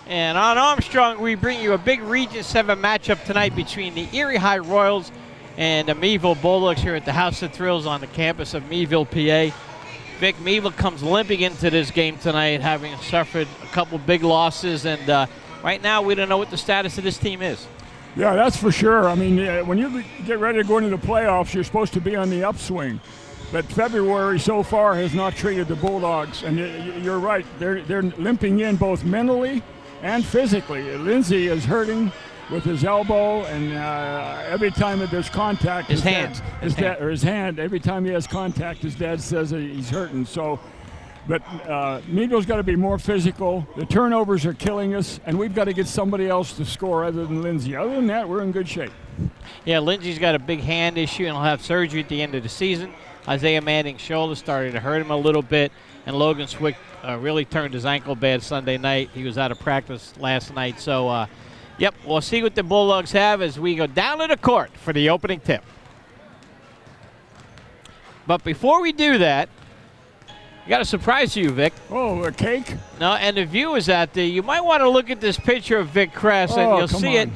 And on Armstrong, we bring you a big Region 7 matchup tonight between the Erie High Royals and the Meadville Bulldogs here at the House of Thrills on the campus of Meadville, PA. Vic, Meadville comes limping into this game tonight, having suffered a couple big losses, and right now we don't know what the status of this team is. Yeah, that's for sure. I mean, when you get ready to go into the playoffs, you're supposed to be on the upswing. But February so far has not treated the Bulldogs, and you're right. They're limping in both mentally and physically. Lindsay is hurting with his elbow, and every time that there's contact, his hand, every time he has contact, his dad says that he's hurting. So, but Meadville's got to be more physical. The turnovers are killing us, and we've got to get somebody else to score other than Lindsay. Other than that, we're in good shape. Yeah, Lindsay's got a big hand issue, and he'll have surgery at the end of the season. Isaiah Manning's shoulder started to hurt him a little bit, and Logan Swick really turned his ankle bad Sunday night. He was out of practice last night. So, yep, we'll see what the Bulldogs have as we go down to the court for the opening tip. But before we do that, I got a surprise for you, Vic. Oh, a cake? No, and the viewers out there, you might want to look at this picture of Vic Kress, and you'll see it.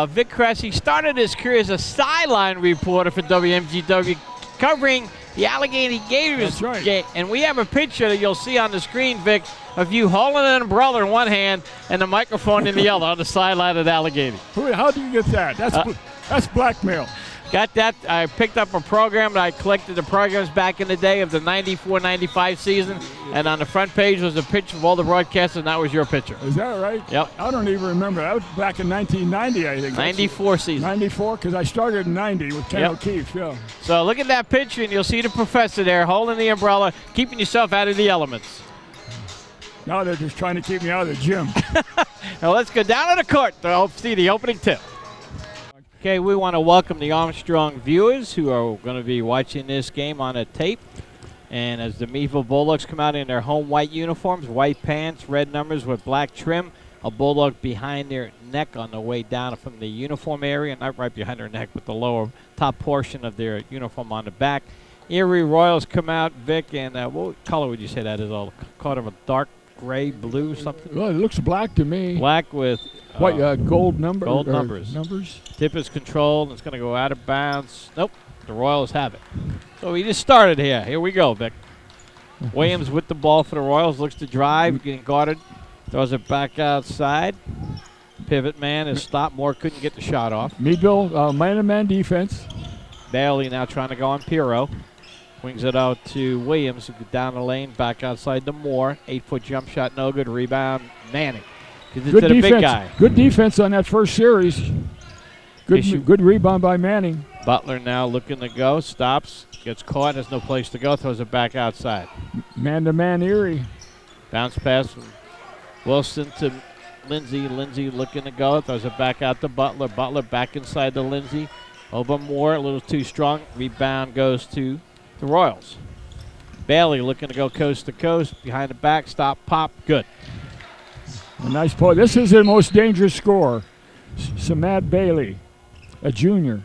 Vic Kress, he started his career as a sideline reporter for WMGW, covering the Allegheny Gators. That's right. Game. And we have a picture that you'll see on the screen, Vic, of you holding an umbrella in one hand and the microphone in the other on the sideline at Allegheny. How do you get that? That's blackmail. Got that. I picked up a program that I collected the programs back in the day of the 94-95 season, and on the front page was a picture of all the broadcasters, and that was your picture. Is that right? Yep. I don't even remember. That was back in 1990, I think. 94 season. 94, because I started in 90 with Ken O'Keefe, yeah. So look at that picture, and you'll see the professor there holding the umbrella, keeping yourself out of the elements. Now they're just trying to keep me out of the gym. Now let's go down to the court to see the opening tip. Okay, we want to welcome the Armstrong viewers who are going to be watching this game on a tape. And as the Meadville Bulldogs come out in their home white uniforms, white pants, red numbers with black trim, a bulldog behind their neck on the way down from the uniform area, not right behind their neck, but the lower top portion of their uniform on the back. Erie Royals come out, Vic, and what color would you say that is? All kind of a dark gray, blue, something? Well, it looks black to me. Black with gold numbers. Gold numbers. Tip is controlled. It's going to go out of bounds. Nope. The Royals have it. So we just started here. Here we go, Vic. Williams with the ball for the Royals. Looks to drive. Getting guarded. Throws it back outside. Pivot man is stopped. Moore couldn't get the shot off. Meadville, man-to-man defense. Bailey now trying to go on Pirro. Wings it out to Williams, down the lane, back outside to Moore. 8-foot jump shot, no good. Rebound, Manning. Good defense. Big guy. Good defense on that first series. Good rebound by Manning. Butler now looking to go, stops, gets caught, has no place to go, throws it back outside. Man-to-man Erie. Bounce pass from Wilson to Lindsay. Lindsay looking to go, throws it back out to Butler. Butler back inside to Lindsay. Over Moore, a little too strong. Rebound goes to the Royals. Bailey looking to go coast to coast. Behind the back, stop, pop, good. A nice play. This is their most dangerous scorer. Samad Bailey, a junior.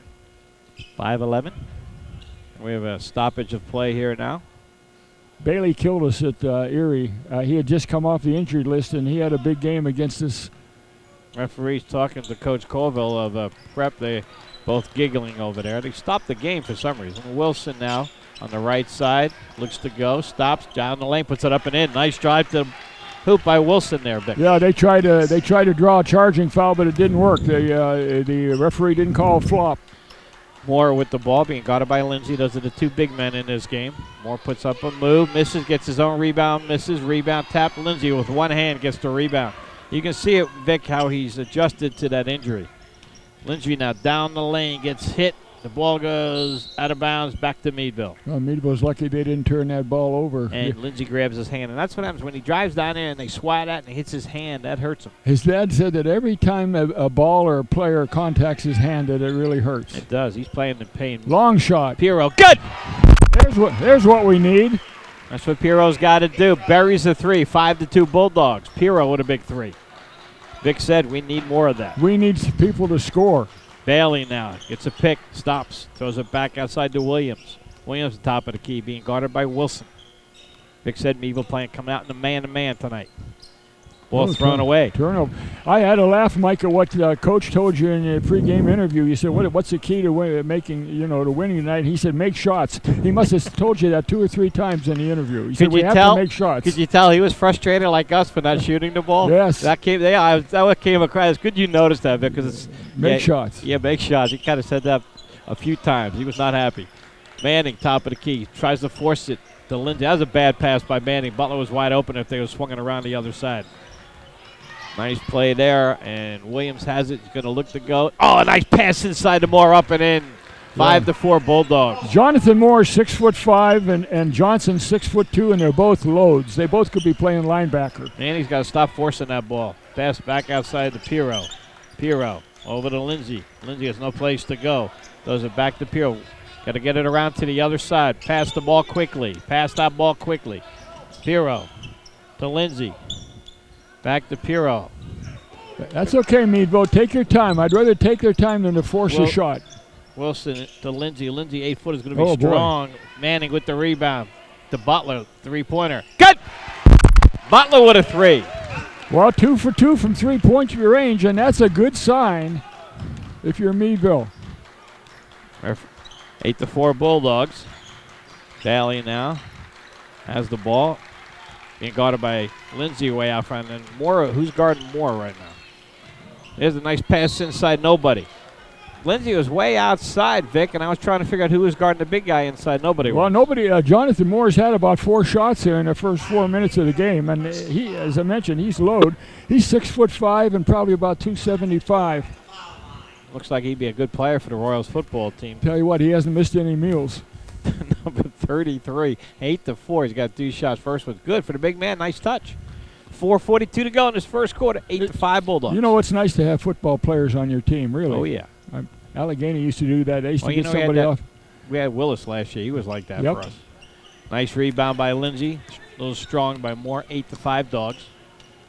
5'11". We have a stoppage of play here now. Bailey killed us at Erie. He had just come off the injury list, and he had a big game against us. Referees talking to Coach Colville of prep. They both giggling over there. They stopped the game for some reason. Wilson now on the right side. Looks to go. Stops. Down the lane. Puts it up and in. Nice drive to the hoop by Wilson there, Vic. Yeah, they tried to draw a charging foul, but it didn't work. The referee didn't call a flop. Moore with the ball, being guarded by Lindsay. Those are the two big men in this game. Moore puts up a move, misses, gets his own rebound, misses, rebound, tap. Lindsay with one hand gets the rebound. You can see it, Vic, how he's adjusted to that injury. Lindsay now down the lane, gets hit. The ball goes out of bounds, back to Meadville. Well, Meadville's lucky they didn't turn that ball over. And Lindsay grabs his hand. And that's what happens when he drives down there and they swat at and he hits his hand. That hurts him. His dad said that every time a ball or a player contacts his hand that it really hurts. It does. He's playing in pain. Long shot. Pirro, good! There's what we need. That's what Pirro's got to do. Buries the three, 5-2 Bulldogs. Pirro with a big three. Vic said we need more of that. We need people to score. Bailey now gets a pick, stops, throws it back outside to Williams. Williams at the top of the key, being guarded by Wilson. Vic said Meadville coming out in the man-to-man tonight. Ball thrown away. Turnover. I had to laugh, Mike, at what Coach told you in the pregame interview. You said, "What's the key to to winning tonight?" He said, "Make shots." He must have told you that 2 or 3 times in the interview. He said, "We have to make shots." Could you tell he was frustrated like us for not shooting the ball? Yes. That came across. It's good you noticed that because it's make shots. Yeah, make shots. He kind of said that a few times. He was not happy. Manning, top of the key, tries to force it to Lindsay. That was a bad pass by Manning. Butler was wide open if they were swinging around the other side. Nice play there, and Williams has it. He's going to look to go. Oh, a nice pass inside to Moore, up and in. 5-4 Bulldogs. Jonathan Moore, 6'5", and Johnson 6'2", and they're both loads. They both could be playing linebacker. And he's got to stop forcing that ball. Pass back outside to Pirro. Pirro over to Lindsay. Lindsay has no place to go. Throws it back to Pirro. Got to get it around to the other side. Pass the ball quickly. Pass that ball quickly. Pirro to Lindsay. Back to Pirro. That's okay, Meadville. Take your time. I'd rather take their time than to force a shot. Wilson to Lindsay. Lindsay, 8 foot, is going to be strong. Boy. Manning with the rebound. To Butler, 3-pointer. Good! Butler with a 3. Well, 2 for 2 from 3-point range, and that's a good sign if you're Meadville. 8-4 Bulldogs. Daly now has the ball. Being guarded by Lindsay way out front. And Moore, who's guarding Moore right now? There's a nice pass inside, nobody. Lindsay was way outside, Vic, and I was trying to figure out who was guarding the big guy inside. Nobody. Well, nobody. Jonathan Moore's had about 4 shots here in the first 4 minutes of the game, and he, as I mentioned, he's load. He's 6'5" and probably about 275. Looks like he'd be a good player for the Royals football team. Tell you what, he hasn't missed any meals. Number 33, 8-4. He's got 2 shots. First was good for the big man. Nice touch. 4:42 to go in this first quarter. 8-5 Bulldogs. You know, it's nice to have football players on your team, really. Oh, yeah. Allegheny used to do that. They used to get somebody off. We had Willis last year. He was like that for us. Nice rebound by Lindsay. A little strong by Moore. 8-5 Dogs.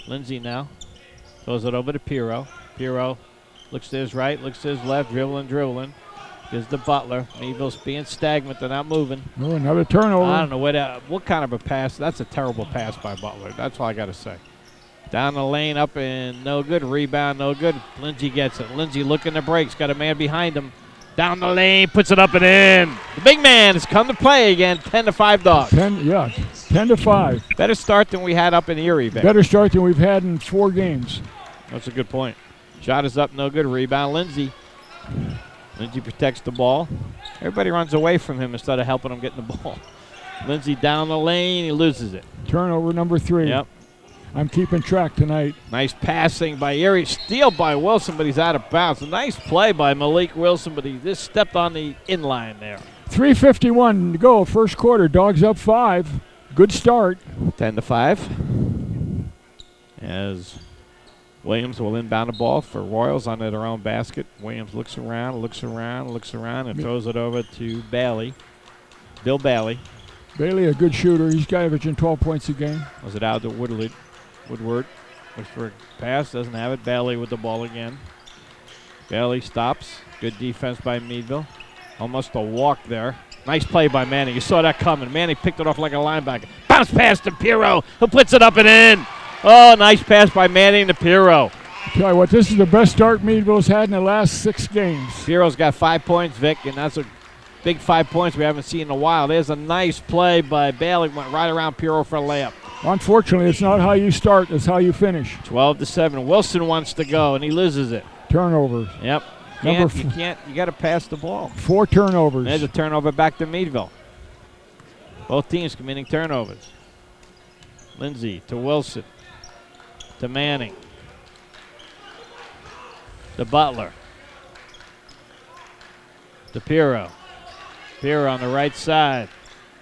Lindsay now throws it over to Pirro. Pirro looks to his right, looks to his left, dribbling. Gives the Butler. Meadville's being stagnant. They're not moving. Oh, another turnover. I don't know what kind of a pass. That's a terrible pass by Butler. That's all I got to say. Down the lane, up and no good. Rebound, no good. Lindsay gets it. Lindsay looking to breaks. Got a man behind him. Down the lane, puts it up and in. The big man has come to play again. 10-5 Dogs. 10-5. Better start than we had up in Erie. Better start than we've had in 4 games. That's a good point. Shot is up, no good. Rebound, Lindsay. Lindsay protects the ball. Everybody runs away from him instead of helping him get the ball. Lindsay down the lane, he loses it. Turnover number 3. Yep. I'm keeping track tonight. Nice passing by Erie. Steal by Wilson, but he's out of bounds. A nice play by Malik Wilson, but he just stepped on the inline there. 3:51 to go, first quarter. Dogs up 5. Good start. 10-5. As Williams will inbound the ball for Royals on their own basket. Williams looks around, and throws it over to Bailey. Bill Bailey. Bailey, a good shooter. He's averaging 12 points a game. Was it out to Woodward? Looks for a pass, doesn't have it. Bailey with the ball again. Bailey stops. Good defense by Meadville. Almost a walk there. Nice play by Manning. You saw that coming. Manning picked it off like a linebacker. Bounce pass to Pirro, who puts it up and in. Oh, nice pass by Manning to Pirro. Tell you what, this is the best start Meadville's had in the last 6 games. Pirro's got 5 points, Vic, and that's a big 5 points we haven't seen in a while. There's a nice play by Bailey. Went right around Pirro for a layup. Unfortunately, it's not how you start, it's how you finish. 12-7. Wilson wants to go, and he loses it. Turnovers. Yep. You got to pass the ball. 4 turnovers. There's a turnover back to Meadville. Both teams committing turnovers. Lindsay to Wilson. To Manning. To Butler. To Pirro. Pirro on the right side.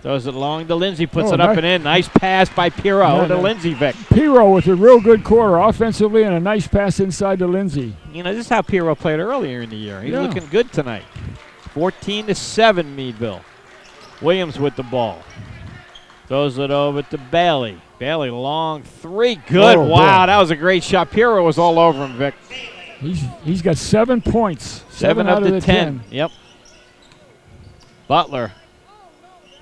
Throws it long to Lindsay. Puts it up and in. Nice pass by Pirro to Lindsay, Vic. Pirro with a real good quarter offensively and a nice pass inside to Lindsay. You know, this is how Pirro played earlier in the year. He's looking good tonight. 14-7 Meadville. Williams with the ball. Throws it over to Bailey. Bailey long 3. Good. Oh, wow, that was a great shot. Pirro was all over him, Vic. He's got 7 points. 7 out of the 10. Yep. Butler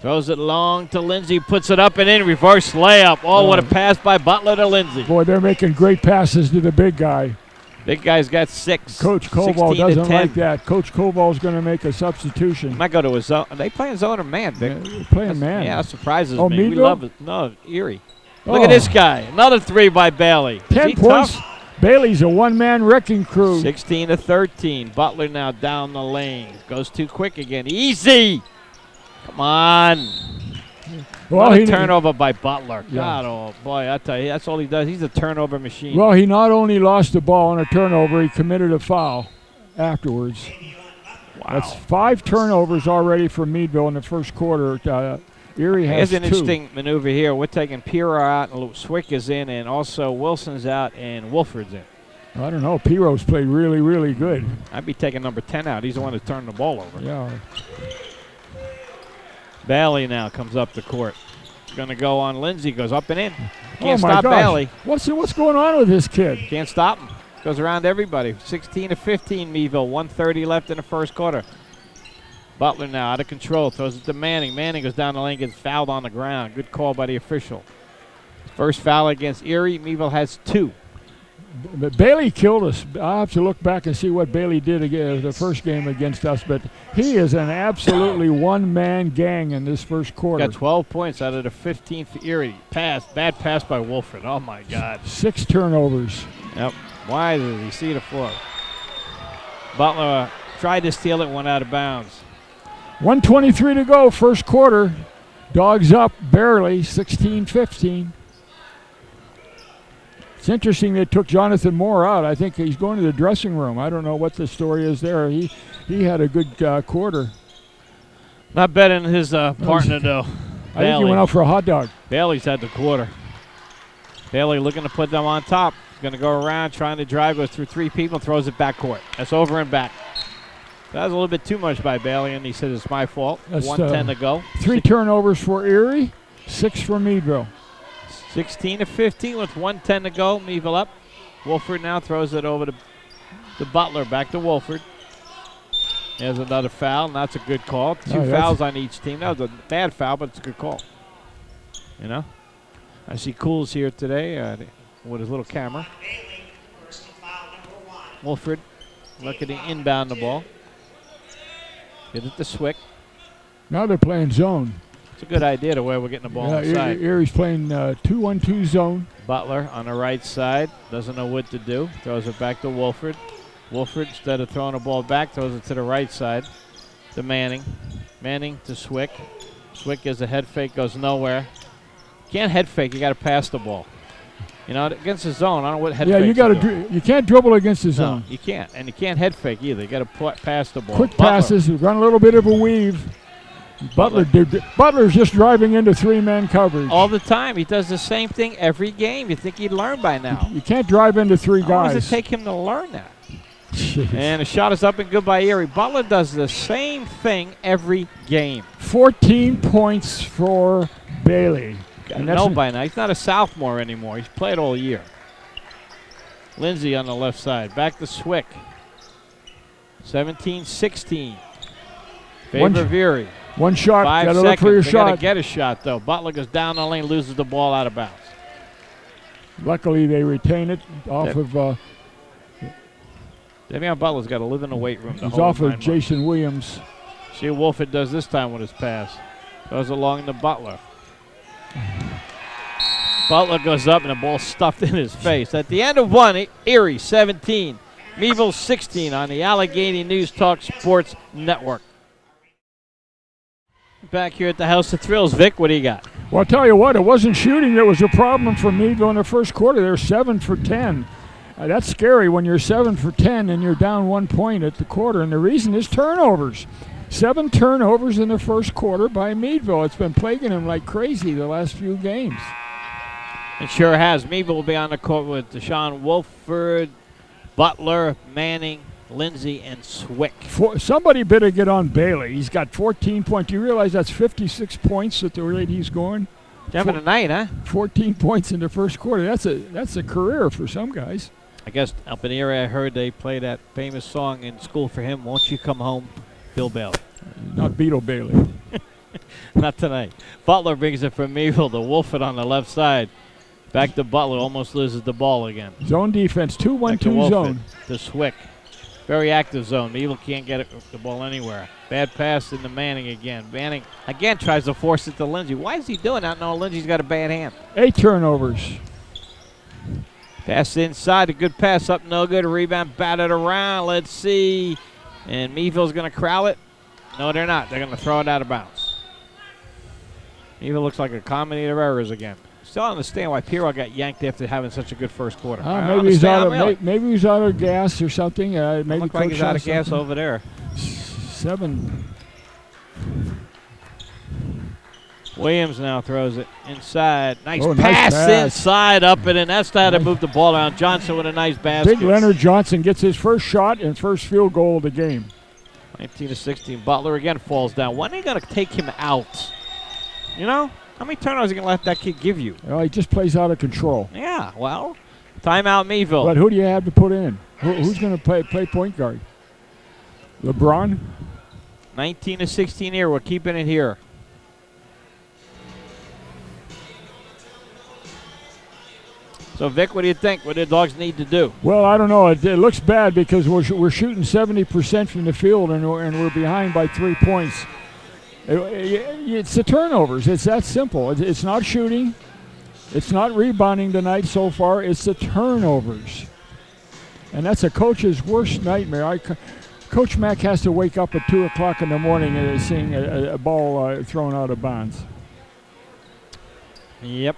Throws it long to Lindsay, puts it up and in, reverse layup. Oh, what a pass by Butler to Lindsay. Boy, they're making great passes to the big guy. Big guy's got 6. Coach Koval doesn't like that. Coach Koval's going to make a substitution. Might go to a zone. Are they playing zone or man, Vic? Yeah, they're playing man. Yeah, that surprises me. Meadville? We love it. No, Erie. Look at this guy. Another 3 by Bailey. 10 points. Tough? Bailey's a one-man wrecking crew. 16-13. Butler now down the lane. Goes too quick again. Easy. Come on. Well, a turnover by Butler. Yeah. God, oh boy, I tell you, that's all he does. He's a turnover machine. Well, he not only lost the ball on a turnover, he committed a foul afterwards. Wow. That's 5 turnovers already for Meadville in the first quarter. Erie has 2. Here's an interesting maneuver here. We're taking Piro out, and Swick is in, and also Wilson's out, and Wolford's in. I don't know. Piro's played really, really good. I'd be taking number 10 out. He's the one that turned the ball over. Yeah. Bailey now comes up the court. Going to go on Lindsay. Goes up and in. Can't stop Bailey. What's going on with this kid? Can't stop him. Goes around everybody. 16-15 Meadville. 1:30 left in the first quarter. Butler now out of control. Throws it to Manning. Manning goes down the lane. Gets fouled on the ground. Good call by the official. First foul against Erie. Meadville has 2. But Bailey killed us. I'll have to look back and see what Bailey did against the first game against us. But he is an absolutely one-man gang in this first quarter. Got 12 points out of the 15 for Erie. Bad pass by Wolford. Oh, my God. 6 turnovers. Yep. Why did he see the floor? Butler tried to steal it, went out of bounds. 1:23 to go, first quarter. Dogs up barely, 16-15. It's interesting they took Jonathan Moore out. I think he's going to the dressing room. I don't know what the story is there. He had a good quarter. Not better than his partner, though. I think he went out for a hot dog. Bailey's had the quarter. Bailey looking to put them on top. Going to go around, trying to drive, goes through 3 people, throws it back court. That's over and back. That was a little bit too much by Bailey, and he said it's my fault. 1:10 to go. 3 turnovers for Erie, 6 for Meadville. 16-15 with 1:10 to go. Meadville up. Wolford now throws it over to Butler. Back to Wolford. There's another foul, and that's a good call. 2 fouls on each team. That was a bad foul, but it's a good call. You know? I see Cools here today with his little camera. Wolford looking to inbound the ball. Get it to Swick. Now they're playing zone. It's a good idea to where we're getting the ball inside. Erie's playing 2-1-2 zone. Butler on the right side. Doesn't know what to do. Throws it back to Wolford. Wolford, instead of throwing the ball back, throws it to the right side to Manning. Manning to Swick. Swick gives a head fake, goes nowhere. Can't head fake. You got to pass the ball. You know, against the zone, I don't know what head fake. Yeah, you can't dribble against the zone. No, you can't. And you can't head fake either. You got to pass the ball. Quick passes, run a little bit of a weave. Butler's just driving into 3-man coverage. All the time. He does the same thing every game. You'd think he'd learn by now. You can't drive into 3 guys. How long does it take him to learn that? Jeez. And a shot is up and good by Erie. Butler does the same thing every game. 14 points for Bailey. I know by now. He's not a sophomore anymore. He's played all year. Lindsay on the left side. Back to Swick. 17-16. Favor of Erie. One shot. 5 gotta seconds. Look for your they shot. Got to get a shot, though. Butler goes down the lane, loses the ball out of bounds. Luckily, they retain it off of... Davion Butler's got to live in the weight room. He's off of Jason Williams. See what Wolford does this time with his pass. Goes along to Butler. Butler goes up and the ball stuffed in his face. At the end of 1, Erie 17, Meadville 16 on the Allegheny News Talk Sports Network. Back here at the House of Thrills. Vic, what do you got? Well, I'll tell you what, it wasn't shooting that was a problem for Meadville in the first quarter. They're 7 for 10. That's scary when you're 7 for 10 and you're down 1 point at the quarter. And the reason is turnovers. 7 turnovers in the first quarter by Meadville. It's been plaguing them like crazy the last few games. It sure has. Meadville will be on the court with Deshaun Wolford, Butler, Manning, Lindsay, and Swick. Somebody better get on Bailey. He's got 14 points. Do you realize that's 56 points at the rate he's going? Having a night, huh? 14 points in the first quarter. That's a career for some guys. I guess up in the area I heard they play that famous song in school for him, Won't You Come Home, Bill Bailey. Not Beetle Bailey. Not tonight. Butler brings it from Meadville to Wolford on the left side. Back to Butler, almost loses the ball again. Zone defense, 2-1-2 zone. To Swick. Very active zone. Meadville can't get the ball anywhere. Bad pass into Manning again. Manning again tries to force it to Lindsay. Why is he doing that? No, Lindsay's got a bad hand. 8 turnovers. Pass inside, a good pass up, no good. Rebound batted around. Let's see. And Meadville's going to corral it. No, they're not. They're going to throw it out of bounds. Meadville looks like a comedy of errors again. Still don't understand why Pirro got yanked after having such a good first quarter. Maybe he's out of gas or something. Maybe looks like he's out of gas over there. 7. Williams now throws it inside. Nice pass inside, up and in. That's how to move the ball around. Johnson with a nice basket. Big Leonard Johnson gets his first shot and first field goal of the game. 19-16. Butler again falls down. When are they going to take him out? You know? How many turnovers are you going to let that kid give you? Well, he just plays out of control. Yeah, well, timeout Meadville. But who do you have to put in? Who's going to play point guard? LeBron? 19-16 here. We're keeping it here. So, Vic, what do you think? What do the Dogs need to do? Well, I don't know. It looks bad because we're shooting 70% from the field and we're behind by 3 points. It's the turnovers. It's that simple. It's not shooting. It's not rebounding tonight so far. It's the turnovers. And that's a coach's worst nightmare. Coach Mack has to wake up at 2 o'clock in the morning and seeing a ball thrown out of bounds. Yep.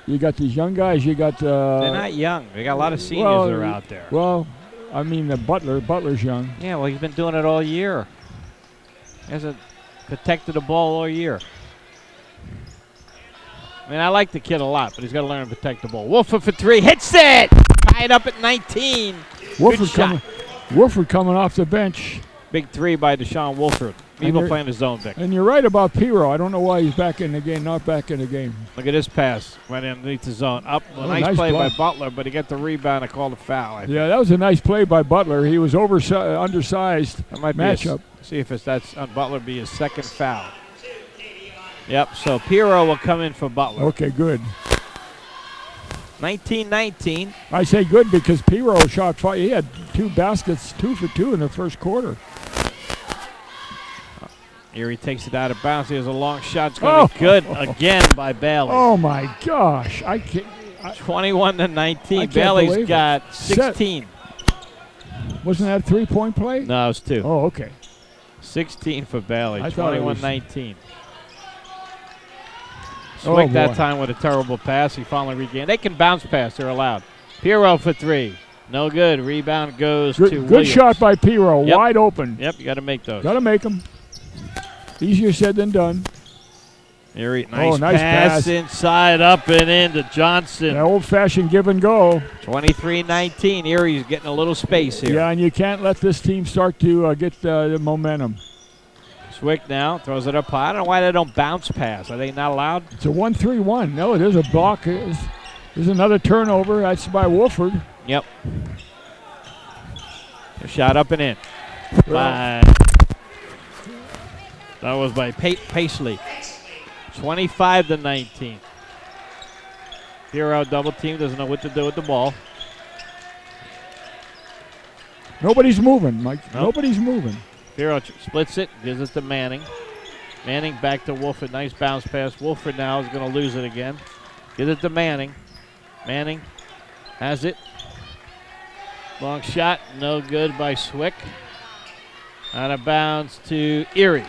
You got these young guys. You got. They're not young. They got a lot of seniors that are out there. Well, I mean, Butler's young. Yeah, well, he's been doing it all year. He hasn't protected the ball all year. I mean, I like the kid a lot, but he's got to learn to protect the ball. Wolford for 3. Hits it! Tied up at 19. Wolford coming off the bench. Big 3 by Deshaun Wolford. Meadville playing his zone, Vic. And you're right about Pirro. I don't know why he's back in the game, not back in the game. Look at this pass right underneath the zone. Up. Nice play by Butler, but he got the rebound and called a foul. Yeah, that was a nice play by Butler. He was undersized. That might matchup. See if that's on Butler be his second foul. Yep, so Pirro will come in for Butler. Okay, good. 19-19. I say good because Pirro shot 5. He had 2 baskets, 2 for 2 in the first quarter. Erie takes it out of bounds. Here's a long shot. It's going to be good again by Bailey. Oh, my gosh. I can't. 21-19. Bailey's got 16. Wasn't that a 3-point play? No, it was 2. Oh, okay. 16 for Bailey. 21-19. Oh, Swick that time with a terrible pass. He finally regained. They can bounce pass. They're allowed. Pirro for 3. No good. Rebound goes to Williams. Good shot by Pirro. Yep. Wide open. Yep, you got to make those. Got to make them. Easier said than done. Erie, nice pass inside, up and into Johnson. That old-fashioned give and go. 23-19. Erie's getting a little space here. Yeah, and you can't let this team start to get the momentum. Swick now throws it up high. I don't know why they don't bounce pass. Are they not allowed? It's a 1-3-1. No, there's a block. There's another turnover. That's by Wolford. Yep. A shot up and in. That was by Paisley. 25-19. Pirro double team, doesn't know what to do with the ball. Nobody's moving, Mike. Nope. Nobody's moving. Pirro splits it, gives it to Manning. Manning back to Wolford. Nice bounce pass. Wolford now is going to lose it again. Gives it to Manning. Manning has it. Long shot, no good by Swick. Out of bounds to Erie.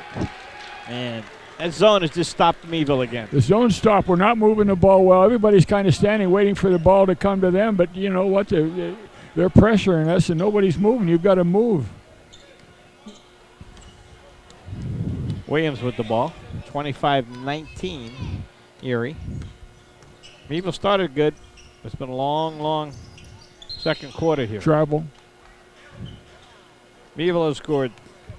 And that zone has just stopped Meadville again. The zone stopped. We're not moving the ball well. Everybody's kind of standing, waiting for the ball to come to them. But you know what? They're pressuring us, and nobody's moving. You've got to move. Williams with the ball. 25-19, Erie. Meadville started good. It's been a long, long second quarter here. Travel. Meadville has scored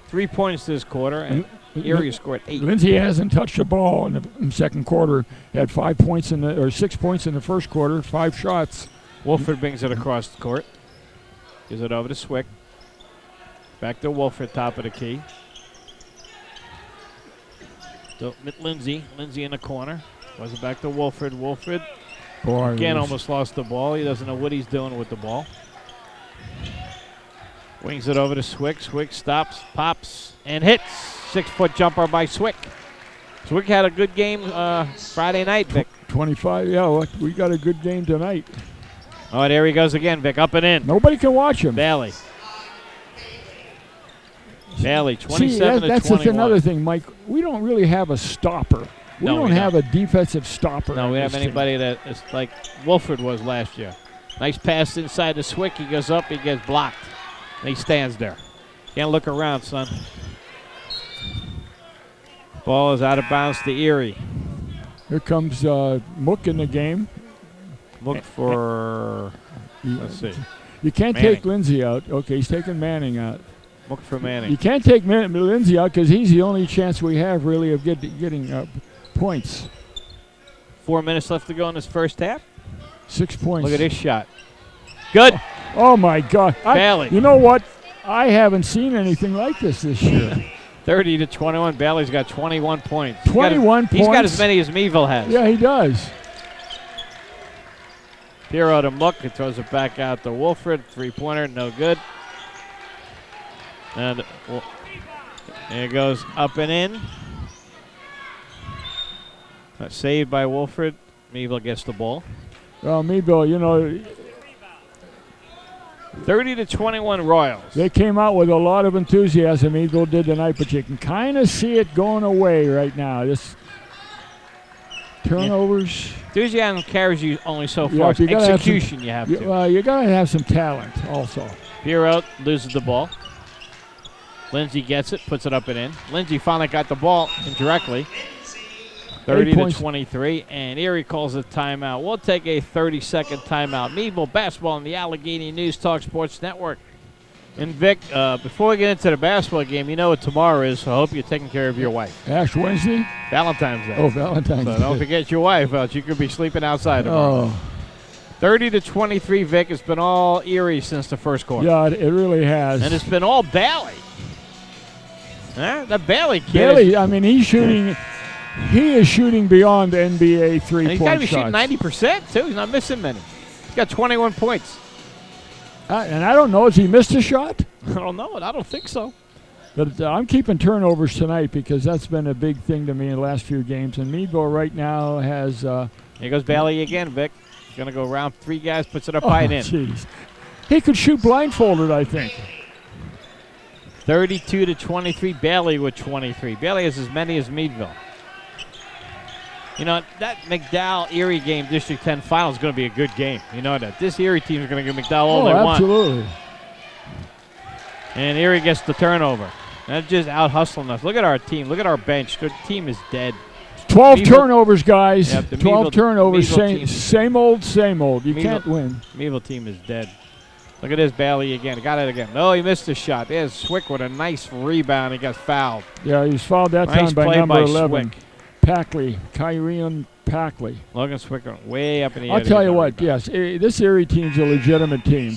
3 points this quarter, and Erie scored 8. Lindsay hasn't touched the ball in the second quarter. He had 6 points in the first quarter, 5 shots. Wolford brings it across the court. Gives it over to Swick. Back to Wolford, top of the key. Still Lindsay in the corner. Was it back to Wolford. Wolford Boy, again almost lost the ball. He doesn't know what he's doing with the ball. Wings it over to Swick. Swick stops, pops, and hits. 6-foot jumper by Swick. Swick had a good game Friday night, Vic. 25, yeah, we got a good game tonight. Oh, there he goes again, Vic, up and in. Nobody can watch him. Bailey, 27 See, to that's 21. another thing, Mike. We don't really have a stopper. We don't have a defensive stopper. No, we don't have anybody that is like Wolford was last year. Nice pass inside to Swick. He goes up, he gets blocked. And he stands there. Can't look around, son. Ball is out of bounds to Erie. Here comes Mook in the game. Look for, let's see. You can't Manning. take Lindsay out. Okay, he's taking Manning out. Look for Manning. You can't take Lindsay out because he's the only chance we have really of getting points. 4 minutes left to go in this first half. 6 points. Look at this shot. Good. Oh my God. Bailey. You know what? I haven't seen anything like this year. 30 to 21. Bailey's got 21 points. 21 points. He's got as many as Meadville has. Yeah, he does. Piero to Mook. He throws it back out to Wolford. 3-pointer, no good. And there it goes up and in. Saved by Wolford. Meadville gets the ball. Well, Meadville, you know, 30 to 21 Royals. they came out with a lot of enthusiasm, Meadville did tonight, but you can kind of see it going away right now. This turnovers. Enthusiasm carries you only so Yeah, far. you gotta Execution you have to. Well, you got to have some talent also. Piero loses the ball. Lindsay gets it, puts it up and in. Lindsay finally got the ball indirectly. 30 to 23, and Erie calls a timeout. We'll take a 30-second timeout. Meadville basketball on the Allegheny News Talk Sports Network. And Vic, before we get into the basketball game, you know what tomorrow is, so I hope you're taking care of your wife. Ash Wednesday? Valentine's Day. Oh, Valentine's Day. So don't forget your wife, else you could be sleeping outside tomorrow. Oh. 30 to 23, Vic. It's been all Erie since the first quarter. Yeah, it really has. And it's been all Bailey. The Bailey kid. Bailey, I mean, he is shooting beyond NBA three-point and he's got to be shots. shooting 90%, too. He's not missing many. He's got 21 points. And I don't know, has he missed a shot? I don't know it. I don't think so. But I'm keeping turnovers tonight because that's been a big thing to me in the last few games. And Meadville right now has... Here goes Bailey again, Vic. He's going to go around 3 guys, puts it up high and in. Geez. He could shoot blindfolded, I think. 32 to 23, Bailey with 23. Bailey has as many as Meadville. You know, that McDowell-Erie game, District 10 final, is going to be a good game. You know that. This Erie team is going to give McDowell all they want. Absolutely. And Erie gets the turnover. That's just out-hustling us. Look at our team. Look at our bench. Their team is dead. 12 turnovers, guys. Yep, 12 turnovers. Meadville Same old. You can't win. Meadville team is dead. Look at this, Bailey again. Got it again. No, he missed a shot. There's Swick with a nice rebound. He got fouled. Yeah, he's fouled that Nice time by play number by 11. Swick. Packley, Kyrian Packley. Logan Swick way up in the air. I'll tell you what, yes, this Erie team's a legitimate team.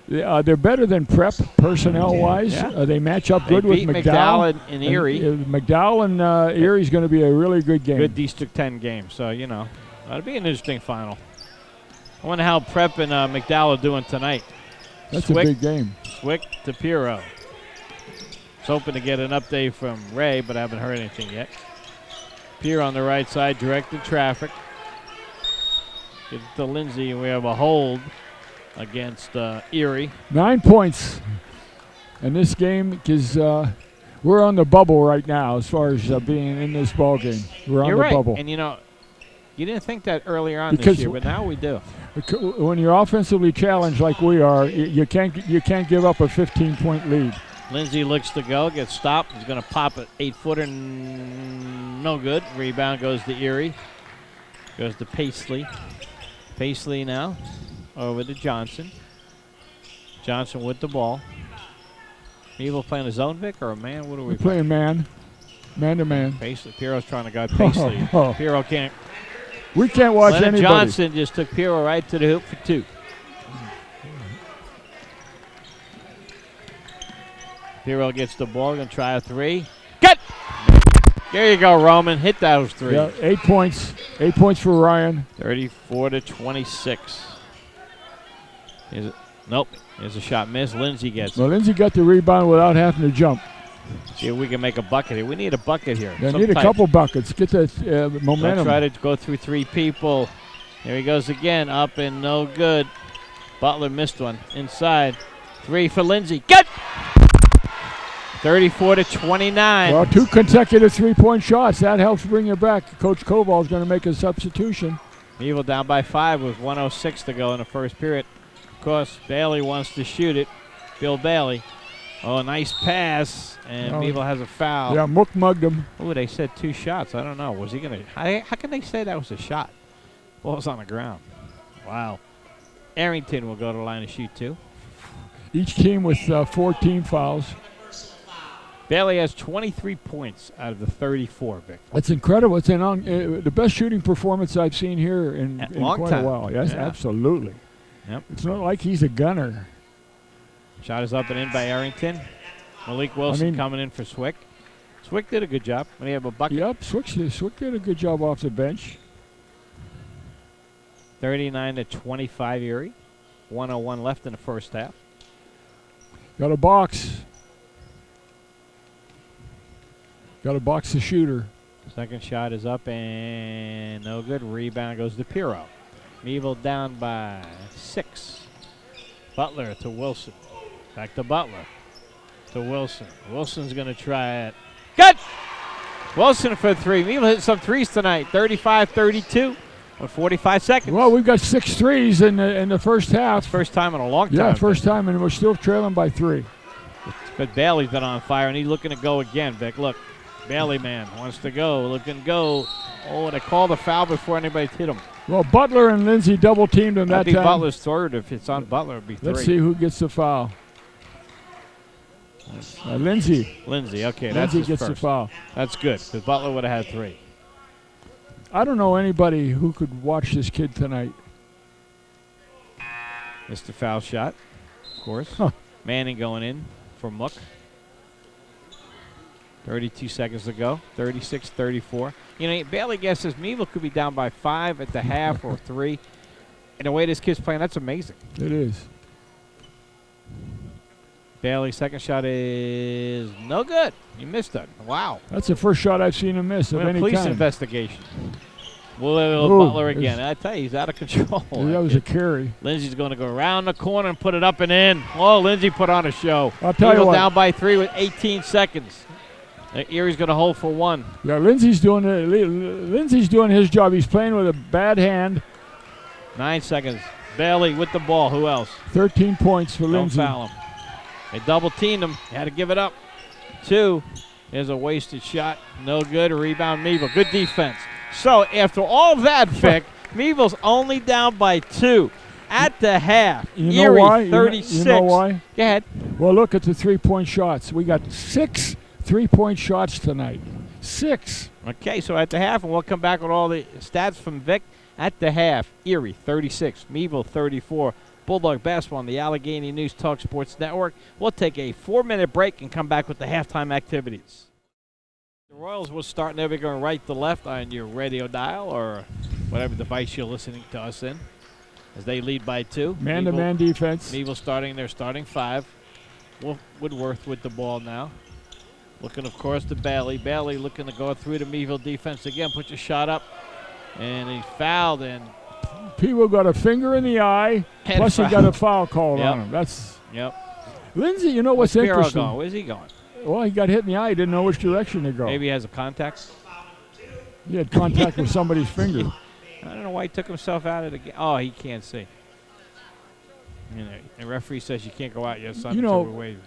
They're better than Prep personnel-wise. Yeah. They match up good with beat McDowell. and Erie. McDowell and Erie's going to be a really good game. Good District 10 game. So, you know, that'll be an interesting final. I wonder how Prep and McDowell are doing tonight. That's Swick, a big game. Swick to Piero. I was hoping to get an update from Ray, but I haven't heard anything yet. Piero on the right side, directed traffic. Get it to Lindsay, and we have a hold against Erie. 9 points in this game because we're on the bubble right now as far as being in this ball game. We're on You're the right. bubble. And, you know, you didn't think that earlier on Because this year, but now we do. When you're offensively challenged like we are, you can't give up a 15-point lead. Lindsay looks to go, gets stopped. He's going to pop an 8-footer. No good. Rebound goes to Erie. Goes to Paisley. Paisley now over to Johnson. Johnson with the ball. Meadville playing a zone, Vic, or a man? What are we playing? Man to man. Paisley. Piero's trying to guard Paisley. Piero can't. We can't watch Leonard anybody. Johnson just took Piero right to the hoop for 2. Piero gets the ball, going to try a 3. Good! There you go, Roman. Hit those 3. Yeah, 8 points. 8 points for Ryan. 34-26. Nope. There's a shot missed. Lindsay gets it. Well, Lindsay got the rebound without having to jump. See if we can make a bucket here. We need a bucket here. Yeah, need a couple buckets. Get that momentum. Try to go through 3 people. There he goes again. Up and no good. Butler missed one. Inside. 3 for Lindsay. Good! 34-29. Well, 2 consecutive 3-point shots. That helps bring you back. Coach Koval's going to make a substitution. Meadville down by 5 with 1:06 to go in the first period. Of course, Bailey wants to shoot it. Bill Bailey. Oh, nice pass. And Meadville has a foul. Yeah, Mook mugged him. Oh, they said 2 shots. I don't know. Was he going to? How can they say that was a shot? Ball's on the ground. Wow. Arrington will go to the line to shoot 2. Each team with 14 fouls. Bailey has 23 points out of the 34, Vic. That's incredible. It's the best shooting performance I've seen here in quite a while. Yes, yeah. Absolutely. Yep. It's not like he's a gunner. Shot is up and in by Arrington. Malik Wilson coming in for Swick. Swick did a good job when he had a bucket. Yep, Swick did a good job off the bench. 39-25 Erie. 1:01 left in the first half. Got a box. Got to box the shooter. Second shot is up and no good. Rebound goes to Pirro. Meadville down by 6. Butler to Wilson. Back to Butler. To Wilson. Wilson's going to try it. Good! Wilson for 3. Meadville hit some 3s tonight. 35-32 with 45 seconds. Well, we've got 6 threes in the first half. First time in a long time. Yeah, first time, and we're still trailing by 3. But Bailey's been on fire, and he's looking to go again, Vic. Look. Bailey man wants to go, looking to go. Oh, they called a foul before anybody's hit him. Well, Butler and Lindsay double-teamed him that I think time. Butler's third. If it's on Butler, it'd be 3. Let's see who gets the foul. Lindsay. Lindsay, okay, Lindsay that's gets first. the foul. That's good, because Butler would have had 3. I don't know anybody who could watch this kid tonight. Missed the foul shot, of course. Huh. Manning going in for Mook. 32 seconds to go. 36-34. You know, Bailey guesses Meadville could be down by 5 at the half or 3. And the way this kid's playing, that's amazing. It is. Bailey, second shot is no good. He missed it. Wow. That's the first shot I've seen him miss of any police kind. Investigation. Butler again. I tell you, he's out of control. That was a carry. Lindsay's going to go around the corner and put it up and in. Oh, Lindsay put on a show. I'll tell you what. Down by 3 with 18 seconds. Erie's going to hold for 1. Yeah, Lindsay's doing his job. He's playing with a bad hand. 9 seconds. Bailey with the ball. Who else? 13 points for Lindsay. Don't foul him. They double-teamed him. Had to give it up. 2. There's a wasted shot. No good. A rebound, Meadville. Good defense. So after all that, Vic, Meadville's only down by 2 at the half. You know Erie, why? 36. You know why? Go ahead. Well, look at the 3-point shots. We got 6 3-point shots tonight. 6. Okay, so at the half, and we'll come back with all the stats from Vic. At the half, Erie 36, Meadville 34. Bulldog basketball on the Allegheny News Talk Sports Network. We'll take a 4-minute break and come back with the halftime activities. The Royals will start never going right to left on your radio dial or whatever device you're listening to us in as they lead by 2. Man-to-man defense. Meadville starting their starting 5. Woodworth with the ball now. Looking, of course, to Bailey. Bailey looking to go through the Meadville defense again. Puts a shot up, and he fouled. And People got a finger in the eye, plus he got a foul called on him. That's Lindsay, you know what's interesting? Going? Where's he going? Well, he got hit in the eye. He didn't know which direction to go. Maybe he has a contact. He had contact with somebody's finger. I don't know why he took himself out of the game. Oh, he can't see. You know, the referee says you can't go out yet. You know,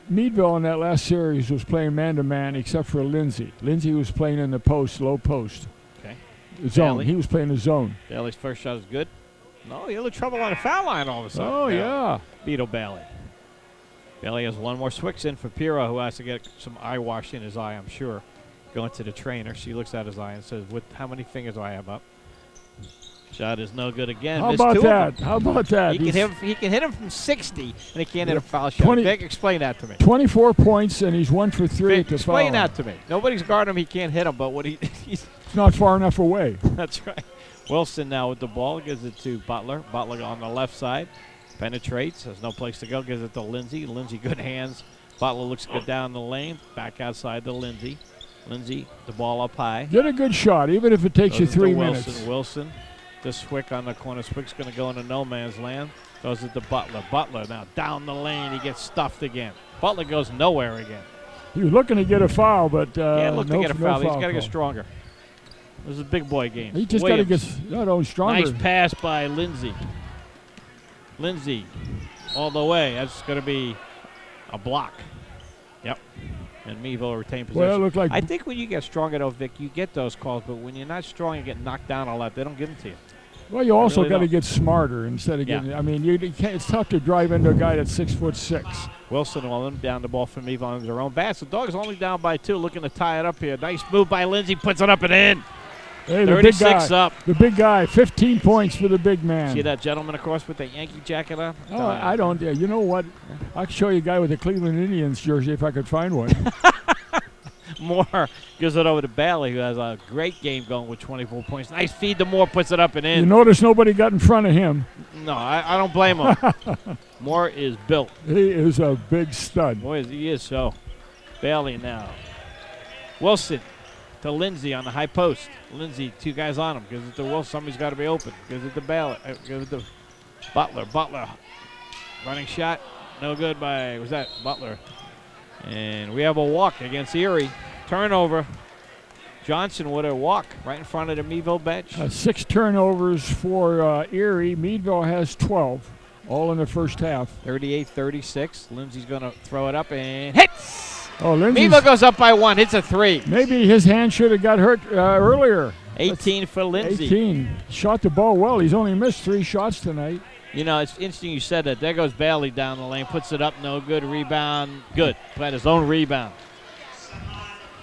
Meadville in that last series was playing man-to-man except for Lindsay. Lindsay was playing in the post, low post. Okay. Zone. Bailey. He was playing the zone. Bailey's first shot is good. No, he had trouble on the foul line all of a sudden. Oh, yeah. Beetle Bailey. Bailey has 1 more. Swicks in for Pirro, who has to get some eye wash in his eye, I'm sure. Going to the trainer. She looks at his eye and says, how many fingers do I have up? Shot is no good again. How Missed about two that? of them. How about that? He can hit him from 60, and he can't hit a foul shot. 20 Vic, explain that to me. 24 points, and he's 1 for 3 Vic, at the explain foul. that to me. Nobody's guarding him. He can't hit him, but what he's It's not far enough away. That's right. Wilson now with the ball. Gives it to Butler. Butler on the left side. Penetrates. There's no place to go. Gives it to Lindsay. Lindsay, good hands. Butler looks good down the lane. Back outside to Lindsay. Lindsay, the ball up high. Get a good shot, even if it takes you 3 minutes. Wilson. The Swick on the corner. Swick's going to go into no man's land. Goes it to Butler. Butler now down the lane. He gets stuffed again. Butler goes nowhere again. He was looking to get a foul, but look to get a foul. He's got to get stronger. This is a big boy game. He just got to get stronger. Nice pass by Lindsay. Lindsay all the way. That's going to be a block. Yep. And Meadville retain possession. Well, it looked like I think when you get stronger, though, Vic, you get those calls. But when you're not strong, you get knocked down a lot. They don't give them to you. Well, you also really got to don't. get smarter instead of getting. I mean, you can't, it's tough to drive into a guy that's 6'6". Wilson will down the ball from Meadville on their own basket. The Dogs only down by 2, looking to tie it up here. Nice move by Lindsay, puts it up and in. Hey, the 36 big guy, up. The big guy, 15 points for the big man. See that gentleman across with the Yankee jacket on? Oh, I don't. You know what? I could show you a guy with a Cleveland Indians jersey if I could find one. Moore gives it over to Bailey, who has a great game going with 24 points. Nice feed to Moore, puts it up and in. You notice nobody got in front of him. No, I don't blame him. Moore is built. He is a big stud. Boy, he is so. Bailey now. Wilson to Lindsay on the high post. Lindsay, 2 guys on him. Gives it to Wilson. Somebody's got to be open. Gives it to Bailey. Gives it to Butler. Butler. Running shot. No good by, was that Butler? And we have a walk against Erie. Turnover. Johnson with a walk right in front of the Meadville bench. 6 turnovers for Erie. Meadville has 12, all in the first half. 38-36. Lindsay's going to throw it up and hits. Oh, Meadville goes up by 1. Hits a 3. Maybe his hand should have got hurt earlier. 18 for Lindsay. 18. Shot the ball well. He's only missed 3 shots tonight. You know, it's interesting you said that. There goes Bailey down the lane, puts it up, no good. Rebound, good. Played his own rebound.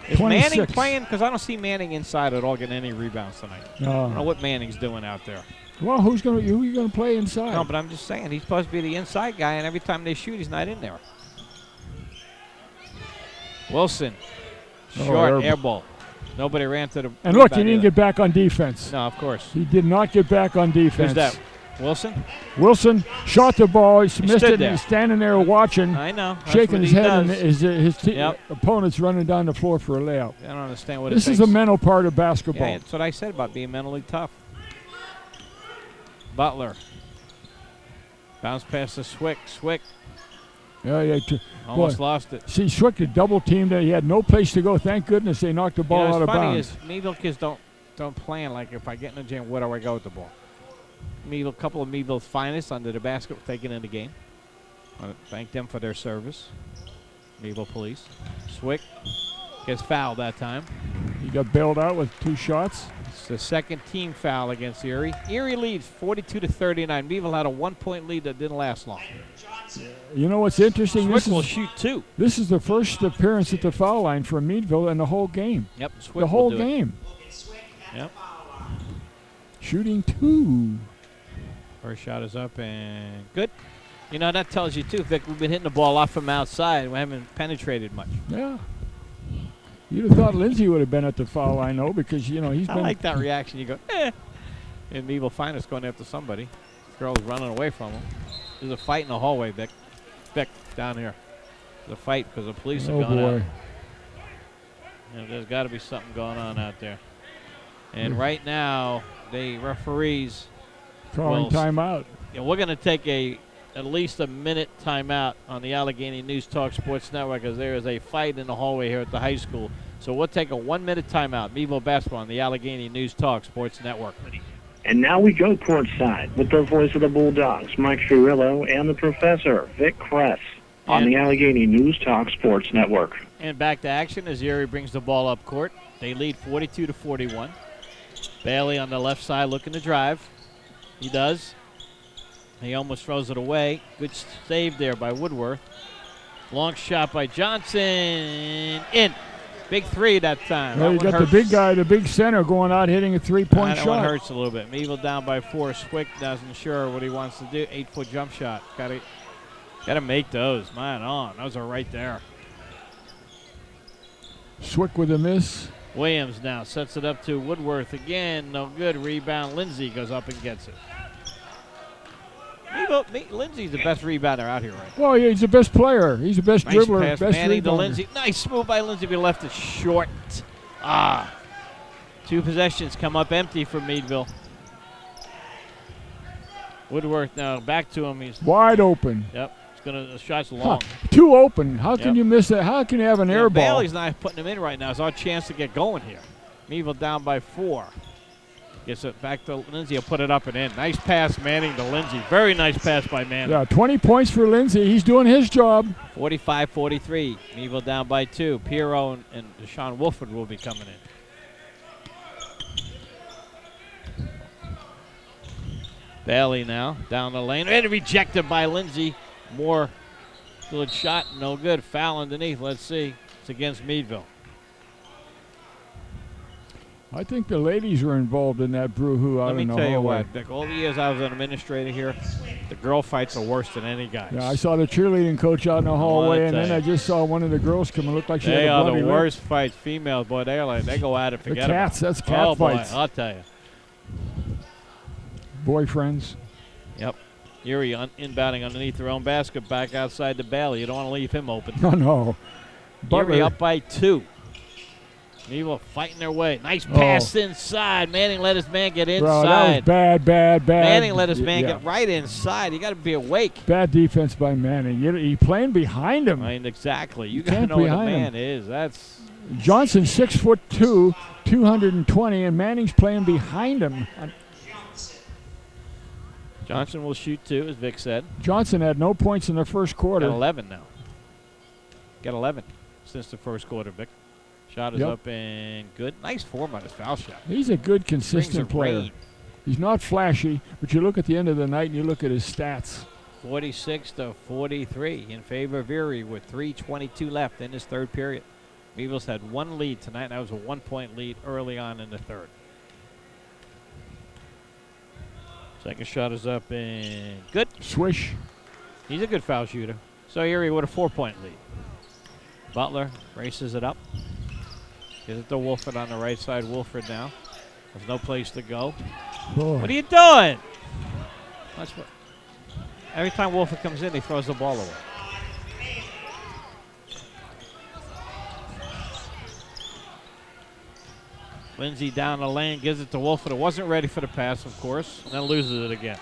Is 26. Manning playing? Because I don't see Manning inside at all getting any rebounds tonight. I don't know what Manning's doing out there. Well, who are you going to play inside? No, but I'm just saying, he's supposed to be the inside guy, and every time they shoot, he's not in there. Wilson, short, air ball. Nobody ran to the And look, he didn't get back on defense. No, of course. He did not get back on defense. Who's that? Wilson? Wilson shot the ball. He missed it. There. And he's standing there watching. I know. Shaking his head, does. and his opponent's running down the floor for a layup. I don't understand what this is a mental part of basketball. Yeah, that's what I said about being mentally tough. Butler. Bounce past the Swick. Swick. Almost lost it. See, Swick had double teamed. He had no place to go. Thank goodness they knocked the ball out of bounds. What's funny is Meadville kids don't plan like, if I get in the gym, where do I go with the ball? A couple of Meadville's finest under the basket taken in the game. I want to thank them for their service. Meadville police. Swick gets fouled that time. He got bailed out with 2 shots. It's the second team foul against Erie. Erie leads 42-39. Meadville had a 1-point lead that didn't last long. You know what's interesting? Swick will shoot 2. This is the first appearance at the foul line for Meadville in the whole game. Yep, Swick the whole game. Yep. Shooting 2. First shot is up and good. You know, that tells you, too, Vic, we've been hitting the ball off from outside. We haven't penetrated much. Yeah. You'd have thought Lindsay would have been at the foul line, though, because, he's been. I like that reaction. You go, eh. And Meadville finest going after somebody. Girl's running away from him. There's a fight in the hallway, Vic. Vic, down here. There's a fight because the police are going out. There's got to be something going on out there. And right now, the referees calling timeout. Yeah, we're going to take at least a minute timeout on the Allegheny News Talk Sports Network because there is a fight in the hallway here at the high school. So we'll take a 1-minute timeout. Meadville basketball on the Allegheny News Talk Sports Network. And now we go courtside with the voice of the Bulldogs, Mike Fiorillo, and the professor, Vic Kress, on the Allegheny News Talk Sports Network. And back to action as Erie brings the ball up court. They lead 42-41. Bailey on the left side looking to drive. He does. He almost throws it away. Good save there by Woodworth. Long shot by Johnson. In. Big three that time. Well, you got the big guy, the big center, going out hitting a three-point shot. That one hurts a little bit. Meadville down by 4. Swick doesn't sure what he wants to do. 8-foot jump shot. Got to make those. Man, those are right there. Swick with a miss. Williams now sets it up to Woodworth again. No good. Rebound. Lindsay goes up and gets it. Lindsay's the best rebounder out here, right? Well, yeah, he's the best player. He's the best dribbler, pass, best Manning rebounder. To Lindsay. Nice move by Lindsay, but left it short. 2 possessions come up empty for Meadville. Woodworth now back to him. He's wide open. Yep. The shot's long. Too open. How can you miss that? How can you have an air ball? Bailey's not putting him in right now. It's our chance to get going here. Meadville down by 4. Gets it back to Lindsay. He'll put it up and in. Nice pass, Manning to Lindsay. Very nice pass by Manning. Yeah, 20 points for Lindsay. He's doing his job. 45-43. Meadville down by 2. Piero and Deshaun Wolford will be coming in. Bailey now down the lane. And rejected by Lindsay. More good shot. No good. Foul underneath. Let's see. It's against Meadville. I think the ladies were involved in that brouhaha. Let me tell you what, Vic, all the years I was an administrator here, the girl fights are worse than any guys. Yeah, I saw the cheerleading coach out in the hallway, and then I just saw one of the girls come and looked like she had a bloody lip. They are the worst fights. Females, boy, they go at it. Forget the cats, about that's cat fights. Boy, I'll tell you. Boyfriends. Yep. Erie inbounding underneath their own basket, back outside the Bailey. You don't want to leave him open. No. Erie up by 2. Meadville fighting their way. Nice pass inside. Manning let his man get inside. Bro, that was bad. Manning let his man get right inside. You got to be awake. Bad defense by Manning. He playing behind him. I mean, exactly. You got to know where the man is. That's Johnson, 6'2", 220, and Manning's playing behind him. Johnson will shoot 2, as Vic said. Johnson had no points in the first quarter. Got 11 now. Got 11 since the first quarter, Vic. Shot is up and good. Nice form on his foul shot. He's a good, consistent player. Rain. He's not flashy, but you look at the end of the night and you look at his stats. 46-43 in favor of Erie with 3:22 left in his third period. Meadville's had 1 lead tonight. That was a 1-point lead early on in the third. Second shot is up and good. Swish. He's a good foul shooter. So Erie with a 4-point lead. Butler races it up. Gives it to Wolford on the right side. Wolford now. There's no place to go. Boy. What are you doing? That's what. Every time Wolford comes in, he throws the ball away. Lindsay down the lane, gives it to Wolford. It wasn't ready for the pass, of course, and then loses it again.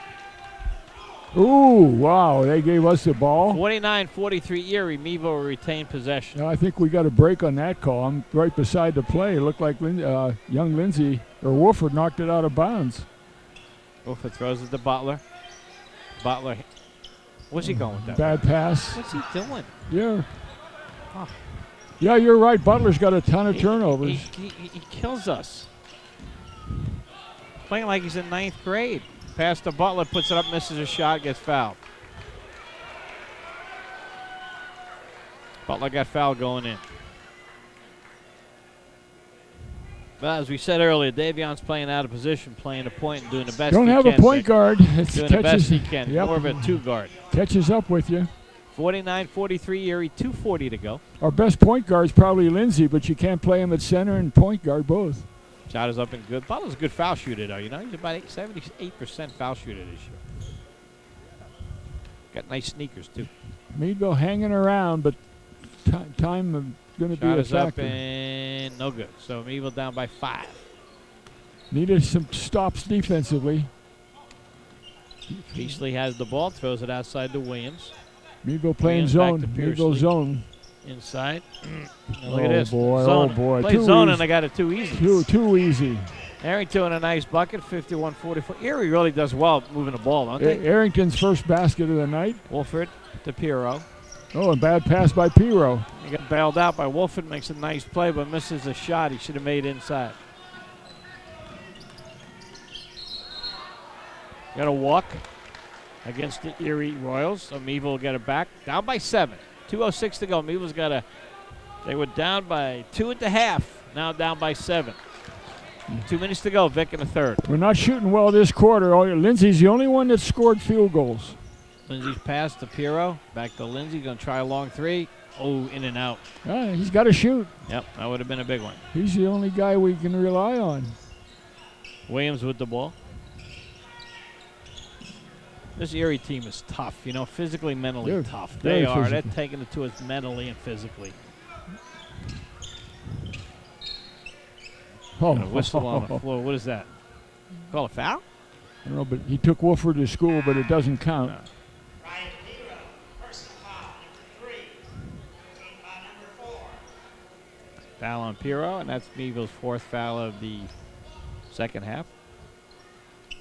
Ooh, wow, they gave us the ball. 49-43 Erie. Meadville will retain possession. I think we got a break on that call. I'm right beside the play. It looked like young Lindsay, or Wolford, knocked it out of bounds. Wolford throws it to Butler. Butler, what's he going with that? Bad pass. What's he doing? Yeah. Oh. Yeah, you're right. Butler's got a ton of turnovers. He kills us. Playing like he's in 9th grade. Pass to Butler, puts it up, misses a shot, gets fouled. Butler got fouled going in. Well, as we said earlier, Davion's playing out of position, playing a point and doing the best he can. Don't have a point guard. It's doing the best he can. More of a 2 guard. Catches up with you. 49-43 Erie, 2:40 to go. Our best point guard is probably Lindsay, but you can't play him at center and point guard both. Shot is up and good. Butler's a good foul shooter, though. You know, he's about 78% foul shooter this year. Got nice sneakers, too. Meadville hanging around, but time going to be a factor. Shot is up and no good. So Meadville down by 5. Needed some stops defensively. Beasley has the ball, throws it outside to Williams. Meadville playing zone. Meadville zone. Inside. Look at this. Boy, zone. Oh, boy. Play zone, and they got it too easy. Too easy. Arrington a nice bucket, 51-44. Erie really does well moving the ball, don't they? Arrington's first basket of the night. Wolford to Piero. Oh, a bad pass by Piero. He got bailed out by Wolford, makes a nice play, but misses a shot he should have made inside. Got a walk against the Erie Royals. So Meadville will get it back. Down by 7. 2:06 to go. Meadville's got to They were down by 2 at the half, now down by 7. 2 minutes to go, Vic in the third. We're not shooting well this quarter. Lindsay's the only one that scored field goals. Lindsay's pass to Pirro, back to Lindsay, going to try a long three. Oh, in and out. He's got to shoot. Yep, that would have been a big one. He's the only guy we can rely on. Williams with the ball. This Erie team is tough, you know, physically, mentally tough. They are. They're taking it to us mentally and physically. Oh, whistle on the floor. What is that? Call a foul? I don't know, but he took Wolford to school, but it doesn't count. No. Foul on Pirro, and that's Meadville's 4th foul of the second half.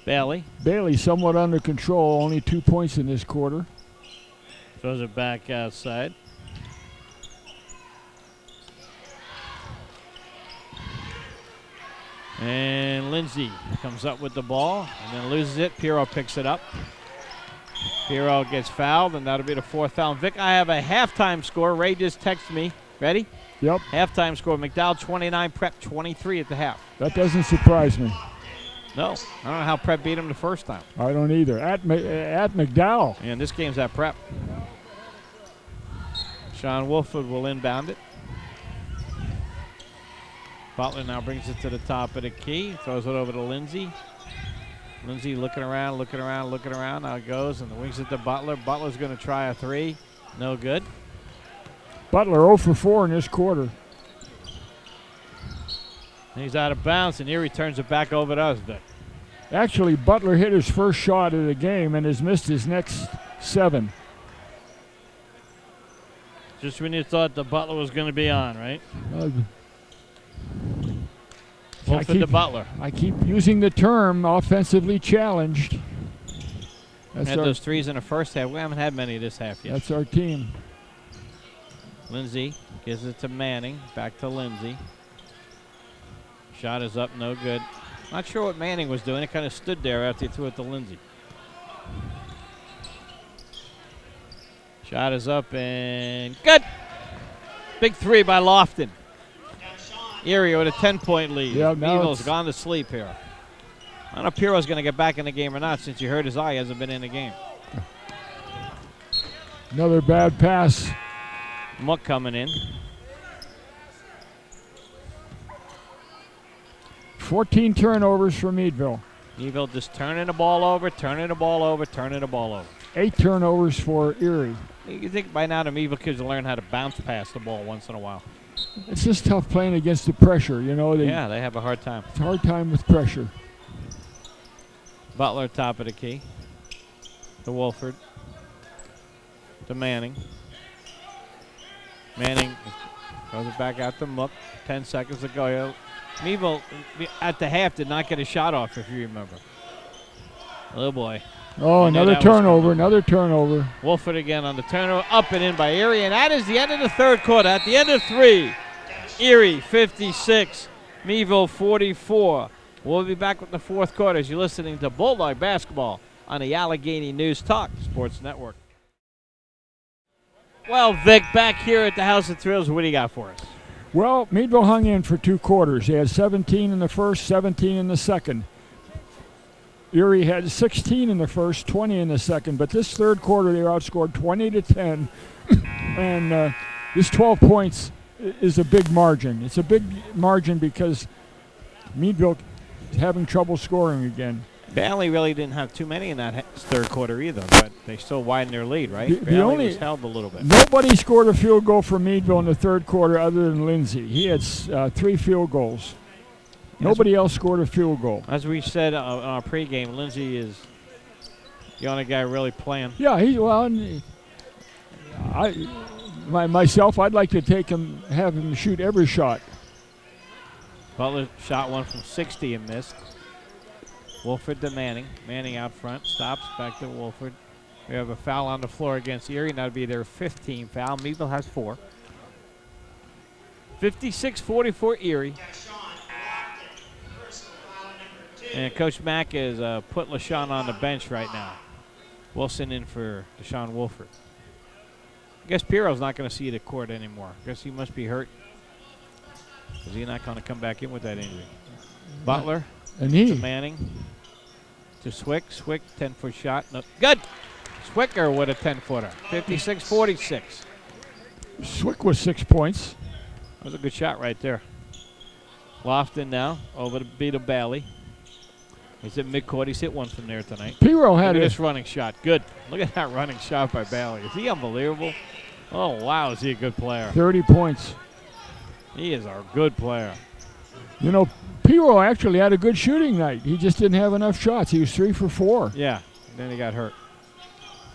Bailey somewhat under control, only 2 points in this quarter. throws it back outside. And Lindsay comes up with the ball and then loses it. Pirro picks it up. Pirro gets fouled, and that'll be the 4th foul. Vic, I have a halftime score. Ray just texted me. Ready? Yep. Halftime score, McDowell 29, Prep 23 at the half. That doesn't surprise me. No. I don't know how Prep beat him the first time. I don't either. At McDowell. And this game's at Prep. Sean Wolford will inbound it. Butler now brings it to the top of the key. Throws it over to Lindsay. Lindsay looking around. Now it goes, and the wings it to Butler. Butler's going to try a three. No good. Butler 0 for 4 in this quarter. And he's out of bounds, and Erie turns it back over to us, Vic. Actually, Butler hit his first shot of the game and has missed his next 7. Just when you thought the Butler was going to be on, right? Wolford to Butler. I keep using the term offensively challenged. Had those threes in the first half. We haven't had many this half yet. That's our team. Lindsay gives it to Manning. Back to Lindsay. Shot is up, no good. Not sure what Manning was doing. It kind of stood there after he threw it to Lindsay. Shot is up and good. Big three by Lofton. Erie with a 10-point lead. Yeah, Meadville's gone to sleep here. I don't know if Pirro's going to get back in the game or not, since you heard his eye hasn't been in the game. Another bad pass. Muck coming in. 14 turnovers for Meadville. Meadville just turning the ball over. 8 turnovers for Erie. You think by now the Meadville kids will learn how to bounce pass the ball once in a while. It's just tough playing against the pressure, you know. They have a hard time. It's a hard time with pressure. Butler top of the key. To Wolford. To Manning. Manning throws it back out to Mook. 10 seconds to go. Meadville at the half did not get a shot off, if you remember. Oh boy. Oh, another turnover. Wolford again on the turnover. Up and in by Erie. And that is the end of the third quarter. At the end of 3, Erie 56, Meadville 44. We'll be back with the fourth quarter as you're listening to Bulldog Basketball on the Allegheny News Talk Sports Network. Well, Vic, back here at the House of Thrills, what do you got for us? Well, Meadville hung in for 2 quarters. They had 17 in the first, 17 in the second. Erie had 16 in the first, 20 in the second. But this third quarter, they were outscored 20-10. And this 12 points is a big margin. It's a big margin because Meadville is having trouble scoring again. Bailey really didn't have too many in that third quarter either, but they still widened their lead, right? Bailey was held a little bit. Nobody scored a field goal for Meadville in the third quarter other than Lindsay. He had 3 field goals. Nobody else scored a field goal. As we said on our pregame, Lindsay is the only guy really playing. Yeah, myself, I'd like to have him shoot every shot. Butler shot one from 60 and missed. Wolford to Manning. Manning out front, stops, back to Wolford. We have a foul on the floor against Erie, and that would be their 15th foul. Meadville has 4. 56-44 Erie. And Coach Mack has put LaShawn on the bench right now. Wilson in for Deshaun Wolford. I guess Piero's not going to see the court anymore. I guess he must be hurt. Because he's not going to come back in with that injury. Butler to Manning to Swick. Swick, 10-foot shot. No, good. Swicker with a 10-footer. 56-46. Swick was 6 points. That was a good shot right there. Lofton now over to Beetle Bailey. He's at midcourt. He's hit one from there tonight. Piro had this running shot. Good. Look at that running shot by Bailey. Is he unbelievable? Oh, wow, is he a good player. 30 points. He is a good player. You know, Piro actually had a good shooting night. He just didn't have enough shots. He was 3 for 4. Yeah, then he got hurt.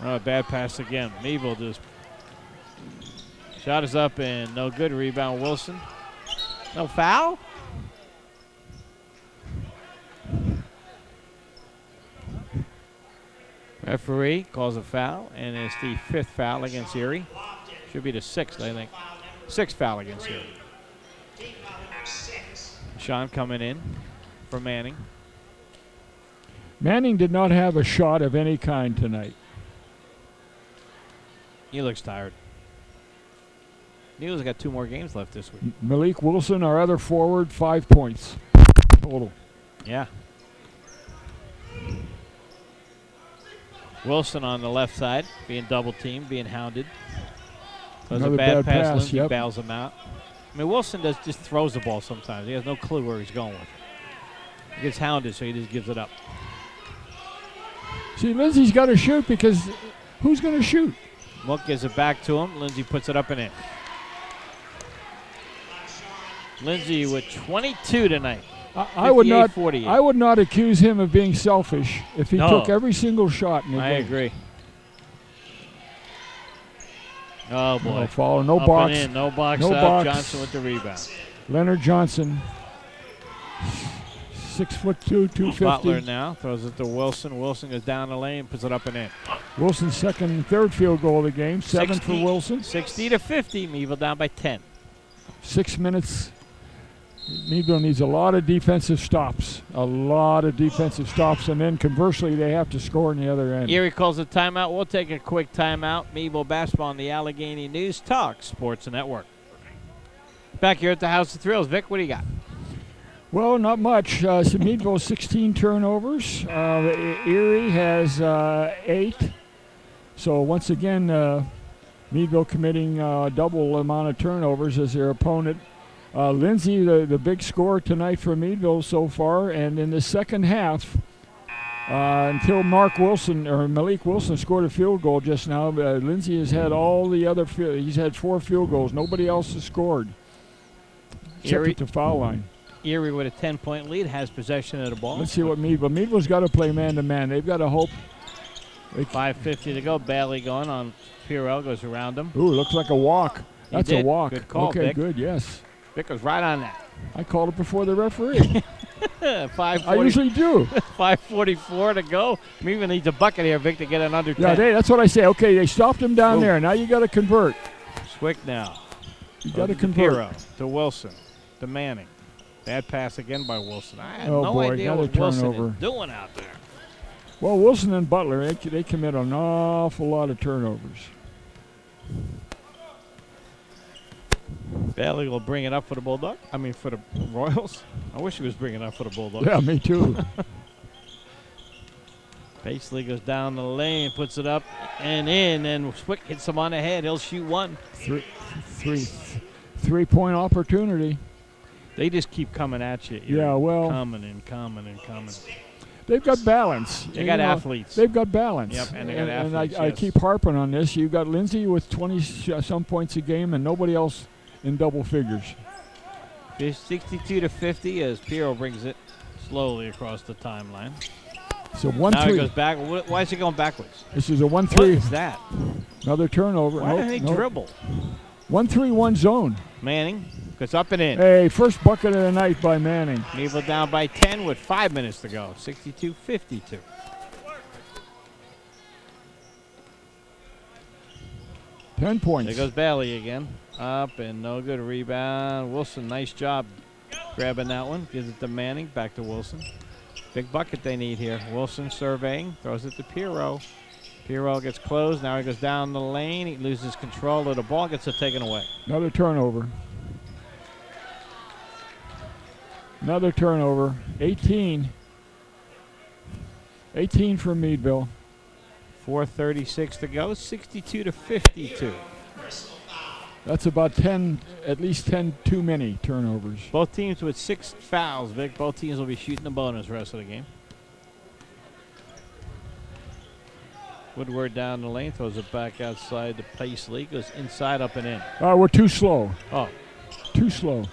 Oh, bad pass again. Meadville just shot is up and no good. Rebound Wilson. No foul? Referee calls a foul, and it's the 5th foul against Erie. Should be the 6th, I think. 6th foul against Erie. Sean coming in for Manning. Manning did not have a shot of any kind tonight. He looks tired. Neal's got 2 more games left this week. Malik Wilson, our other forward, 5 points total. Yeah. Wilson on the left side, being double teamed, being hounded. That was a bad pass. Lindsay bails him out. I mean, Wilson just throws the ball sometimes. He has no clue where he's going with it. He gets hounded, so he just gives it up. See, Lindsay's got to shoot because who's going to shoot? Mook gives it back to him. Lindsay puts it up and in. Lindsay with 22 tonight. I would not accuse him of being selfish if he took every single shot in the game. I agree. Oh boy! No foul, no box. And in, no box. Box. Johnson with the rebound. Leonard Johnson, 6'2", 250. Butler now throws it to Wilson. Wilson goes down the lane, puts it up and in. Wilson's 2nd and 3rd field goal of the game. 7 for Wilson. 60-50. Meadville down by 10. 6 minutes. Meadville needs a lot of defensive stops. And then conversely, they have to score on the other end. Erie calls a timeout. We'll take a quick timeout. Meadville basketball on the Allegheny News Talk Sports Network. Back here at the House of Thrills. Vic, what do you got? Well, not much. Meadville 16 turnovers. Erie has 8. So once again, Meadville committing double amount of turnovers as their opponent. Lindsay, the big scorer tonight for Meadville so far, and in the second half, until Malik Wilson scored a field goal just now, Lindsay has had all the other. He's had 4 field goals. Nobody else has scored except at the foul line. Erie with a 10-point lead has possession of the ball. Let's see what Meadville's got to play man-to-man. They've got to hope. 5:50 to go. Bailey going on. Fiorillo goes around him. Ooh, looks like a walk. That's a walk. Good call, okay, Vic. Good, yes. Vic was right on that. I called it before the referee. 5:40. I usually do. 5:44 to go. Meadville needs a bucket here, Vic, to get an under 10. Yeah, that's what I say. Okay, they stopped him down there. Now you got to convert. Swick now. You got to convert. Piro to Wilson to Manning. Bad pass again by Wilson. I had no boy, idea what Wilson is doing out there. Well, Wilson and Butler, they commit an awful lot of turnovers. Bailey will bring it up for the for the Royals. I wish he was bringing it up for the Bulldogs. Yeah, me too. Paisley goes down the lane, puts it up and in, and Swick hits him on the head. He'll shoot one. 3-point opportunity. They just keep coming at you. Yeah, well. Coming. They've got balance. They got athletes. They've got balance. Yep, and they got athletes. And I keep harping on this. You've got Lindsay with 20-some points a game and nobody else in double figures. 62-50 as Piro brings it slowly across the timeline. So 1-3. Now he goes back. Why is he going backwards? This is a 1-3. What is that? Another turnover. Why didn't he dribble? 1-3-1 zone. Manning goes up and in. Hey, first bucket of the night by Manning. Meadville down by 10 with 5 minutes to go. 62-52. Ten points. There goes Bailey again. Up and no good. Rebound. Wilson, nice job grabbing that one. Gives it to Manning. Back to Wilson. Big bucket they need here. Wilson surveying. Throws it to Piro. Fiorillo gets closed. Now he goes down the lane. He loses control of the ball. Gets it taken away. Another turnover. Another turnover. 18. 18 for Meadville. 4:36 to go. 62-52. That's about 10, at least 10 too many turnovers. Both teams with 6 fouls, Vic. Both teams will be shooting the bonus the rest of the game. Woodward down the lane, throws it back outside the Paisley, goes inside, up and in. We're too slow. Oh. Too slow.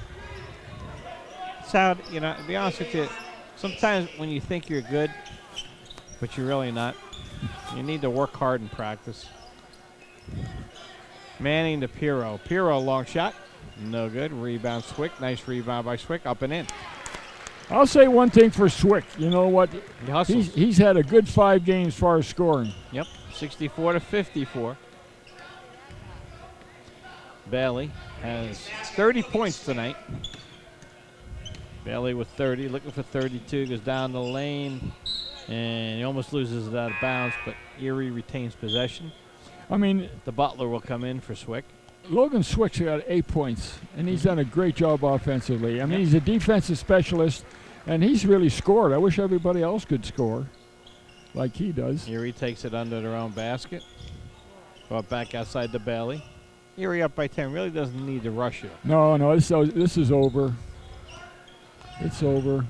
It's how, you know, to be honest with you, sometimes when you think you're good, but you're really not, you need to work hard in practice. Manning to Pirro. Pirro, long shot. No good. Rebound, Swick. Nice rebound by Swick, up and in. I'll say one thing for Swick. You know what? He hustles. He's had a good 5 games as far as scoring. Yep, 64-54. Bailey has 30 points tonight. Bailey with 30, looking for 32, goes down the lane, and he almost loses it out of bounds, but Erie retains possession. I mean, the Butler will come in for Swick. Logan Swick's got 8 points, and he's done a great job offensively. I mean, he's a defensive specialist, and he's really scored. I wish everybody else could score like he does. Erie takes it under their own basket. Brought back outside the Bailey. Erie up by 10. Really doesn't need to rush it. No, this is over. It's over.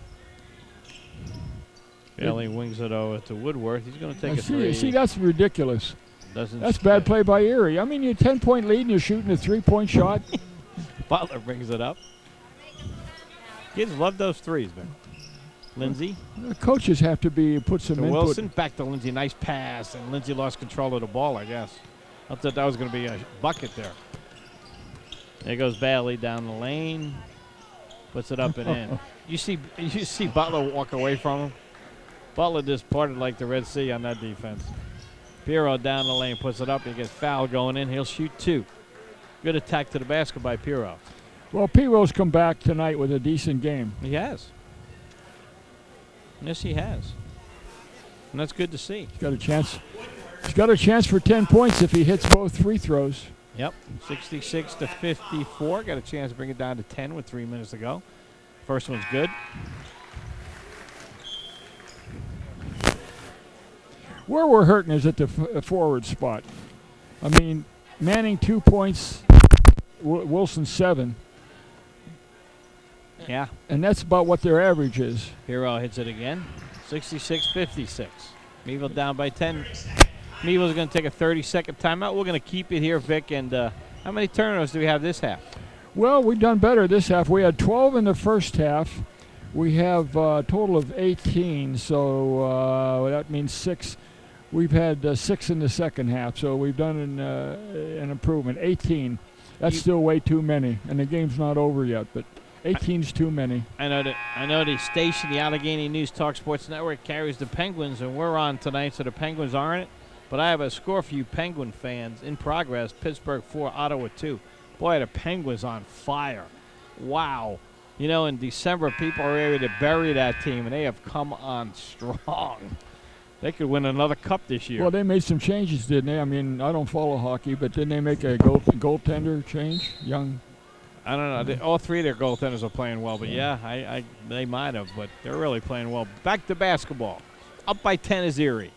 Bailey wings it over to Woodworth. He's going to take a three. See, that's ridiculous. That's bad play by Erie. I mean, you're 10-point lead and you're shooting a 3-point shot. Butler brings it up. Kids love those threes, man. Lindsay. The coaches have to put some input. Wilson, back to Lindsay. Nice pass, and Lindsay lost control of the ball, I guess. I thought that was going to be a bucket there. There goes Bailey down the lane. Puts it up and in. You see Butler walk away from him. Butler just parted like the Red Sea on that defense. Pirro down the lane, puts it up. He gets fouled going in. He'll shoot 2. Good attack to the basket by Pirro. Well, Pirro's come back tonight with a decent game. He has. Yes, he has. And that's good to see. He's got a chance. He's got a chance for 10 points if he hits both free throws. Yep, 66-54. Got a chance to bring it down to 10 with 3 minutes to go. First one's good. Where we're hurting is at the forward spot. I mean, Manning 2 points, Wilson 7. Yeah. And that's about what their average is. Pirro hits it again. 66-56. Meadville down by 10. Meadville's going to take a 30-second timeout. We're going to keep it here, Vic. And how many turnovers do we have this half? Well, we've done better this half. We had 12 in the first half. We have a total of 18, so that means 6. We've had 6 in the second half, so we've done an improvement. 18. That's still way too many, and the game's not over yet, but 18's too many. I know the station, the Allegheny News Talk Sports Network, carries the Penguins, and we're on tonight, so the Penguins aren't it. But I have a score for you Penguin fans in progress. Pittsburgh 4, Ottawa 2. Boy, the Penguins on fire. Wow. You know, in December, people are ready to bury that team, and they have come on strong. They could win another cup this year. Well, they made some changes, didn't they? I mean, I don't follow hockey, but didn't they make a goaltender change? Young. I don't know. All 3 of their goaltenders are playing well, but yeah, they might have, but they're really playing well. Back to basketball. Up by 10 is Erie.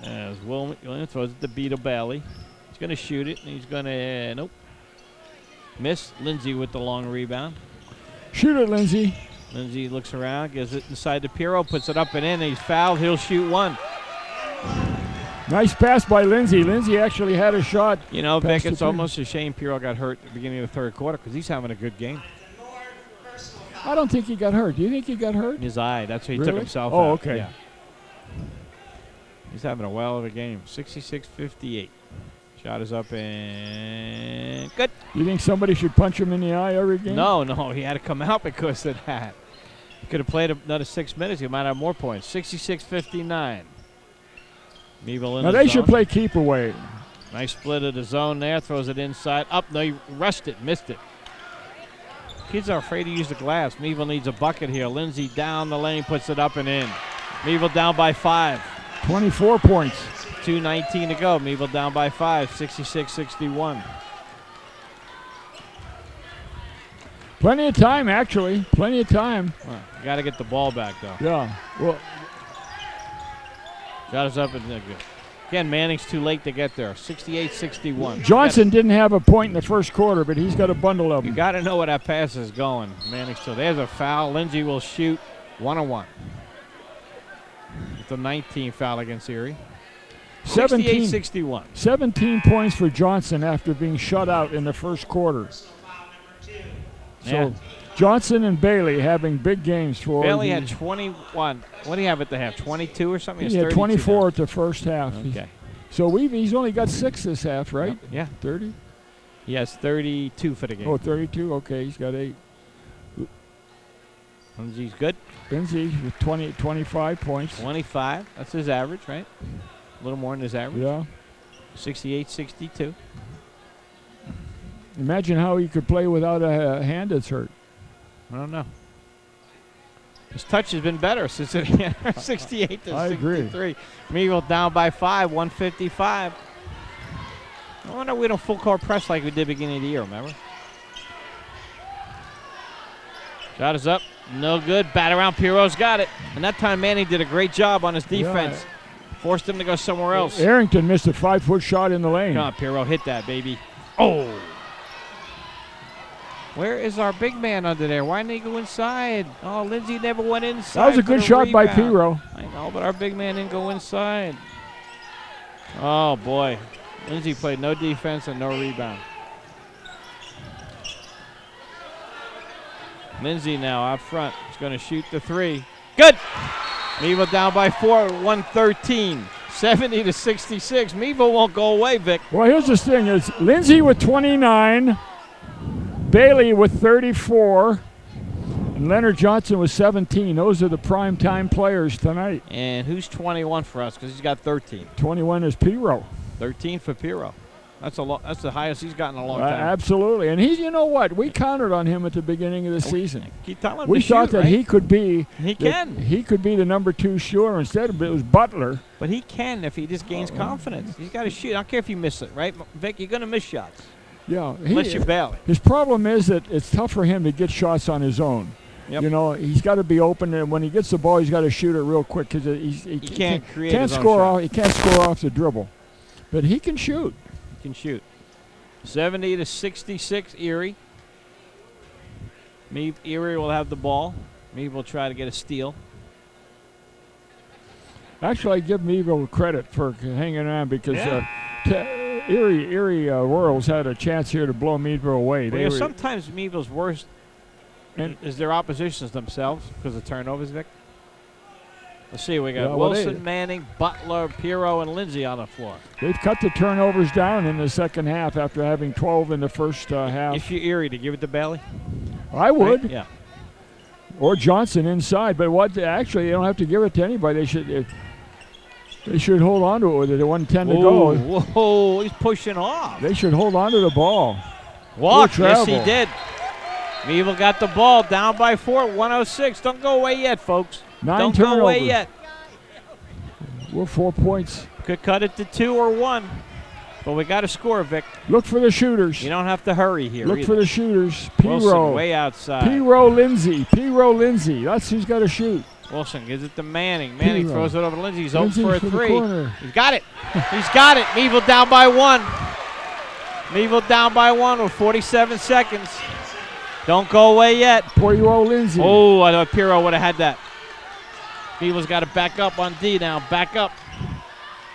As Williams throws it to Beetle Bailey. He's going to shoot it, and he's going to, nope. Miss. Lindsay with the long rebound. Shoot it, Lindsay. Lindsay looks around, gives it inside to Pirro, puts it up and in, and he's fouled. He'll shoot 1. Nice pass by Lindsay. Lindsay actually had a shot. You know, Vic, it's almost a shame Pirro got hurt at the beginning of the third quarter because he's having a good game. I don't think he got hurt. Do you think he got hurt? His eye. That's why he really? took himself out. Oh, okay. Yeah. He's having a well of a game. 66-58. Shot is up and good. You think somebody should punch him in the eye every game? No, he had to come out because of that. He could have played another 6 minutes. He might have more points. 66-59. Meadville in now the they zone. should play keep away. Nice split of the zone there. Throws it inside. Up. No, he rushed it. Missed it. Kids are afraid to use the glass. Meadville needs a bucket here. Lindsay down the lane. Puts it up and in. Meadville down by 5. 24 points. 2:19 to go. Meadville down by 5, 66-61. Plenty of time, actually. Plenty of time. Well, you got to get the ball back, though. Yeah. Well, Shot is up and good. Again, Manning's too late to get there. 68-61. Johnson didn't have a point in the first quarter, but he's got a bundle of them. You got to know where that pass is going. Manning's still. There's a foul. Lindsay will shoot 1-1. It's a 19 foul against Erie. 68-61. 17 points for Johnson after being shut out in the first quarter. Yeah. So Johnson and Bailey having big games for. Bailey had 21. What do you have at the half? 22 or something? He had 24 at the first half. Okay. So he's only got 6 this half, right? Yeah. 30? He has 32 for the game. Oh, 32? Okay, he's got 8. Lindsay's good. Lindsay with 25 points. 25. That's his average, right? A little more than his average. Yeah. 68-62. Imagine how he could play without a hand that's hurt. I don't know. His touch has been better since it 68-63. I agree. Meadville down by 5, 155. I wonder we don't full court press like we did beginning of the year, remember? Shot is up. No good. Bat around. Pierrot's got it. And that time Manning did a great job on his defense. Yeah. Forced him to go somewhere else. Arrington missed a 5-foot shot in the lane. Come on, Pierrot. Hit that, baby. Oh. Where is our big man under there? Why didn't he go inside? Oh, Lindsay never went inside. That was a good shot by Pierrot. I know, but our big man didn't go inside. Oh, boy. Lindsay played no defense and no rebound. Lindsay now out front. He's going to shoot the 3. Good! Meadville down by 4, 113. 70-66. Meadville won't go away, Vic. Well, here's the thing. It's Lindsay with 29. Bailey with 34. And Leonard Johnson with 17. Those are the prime time players tonight. And who's 21 for us? Because he's got 13. 21 is Pierrot. 13 for Pierrot. That's that's the highest he's gotten in a long time. Absolutely. And he's, you know what? We counted on him at the beginning of the season. Keep telling him we to thought shoot, that right? he could be. He can. He could be the number 2 shooter. Instead of it was Butler. But he can if he just gains confidence. He's got to shoot. I don't care if you miss it, right? Vic, you're going to miss shots. Yeah. Unless you bail it. His problem is that it's tough for him to get shots on his own. Yep. You know, he's got to be open, and when he gets the ball, he's got to shoot it real quick because he can't create can't his own score shot. off. He can't score off the dribble, but he can shoot. He can shoot. 70-66 Erie. Erie will have the ball. Meadville will try to get a steal. Actually, I give Meadville credit for hanging on because Erie Royals had a chance here to blow Meadville away. Well, sometimes Meadville's worst is their oppositions themselves because of turnovers, Vic. Let's see, we got Wilson, Manning, Butler, Pierrot, and Lindsay on the floor. They've cut the turnovers down in the second half after having 12 in the first half. If you're Erie, to give it to Bailey? I would. Right? Yeah. Or Johnson inside, but actually, they don't have to give it to anybody. They should hold on to it with it. 1:10 to go. Whoa, he's pushing off. They should hold on to the ball. Walk, yes, he did. Meadville got the ball down by 4, 106. Don't go away yet, folks. 9 Don't turnovers. go away yet. We're 4 points. Could cut it to 2 or 1. But we got to score, Vic. Look for the shooters. You don't have to hurry here. Look for the shooters. Wilson way outside. Pierrot Lindsay. That's who's got to shoot. Wilson gives it to Manning. Manning throws it over to Lindsay. He's open for a 3. He's got it. He's got it. Meadville down by 1. Meadville down by 1 with 47 seconds. Don't go away yet. Pierrot Lindsay. Oh, I thought Pierrot would have had that. Meadville's got to back up on D now. Back up.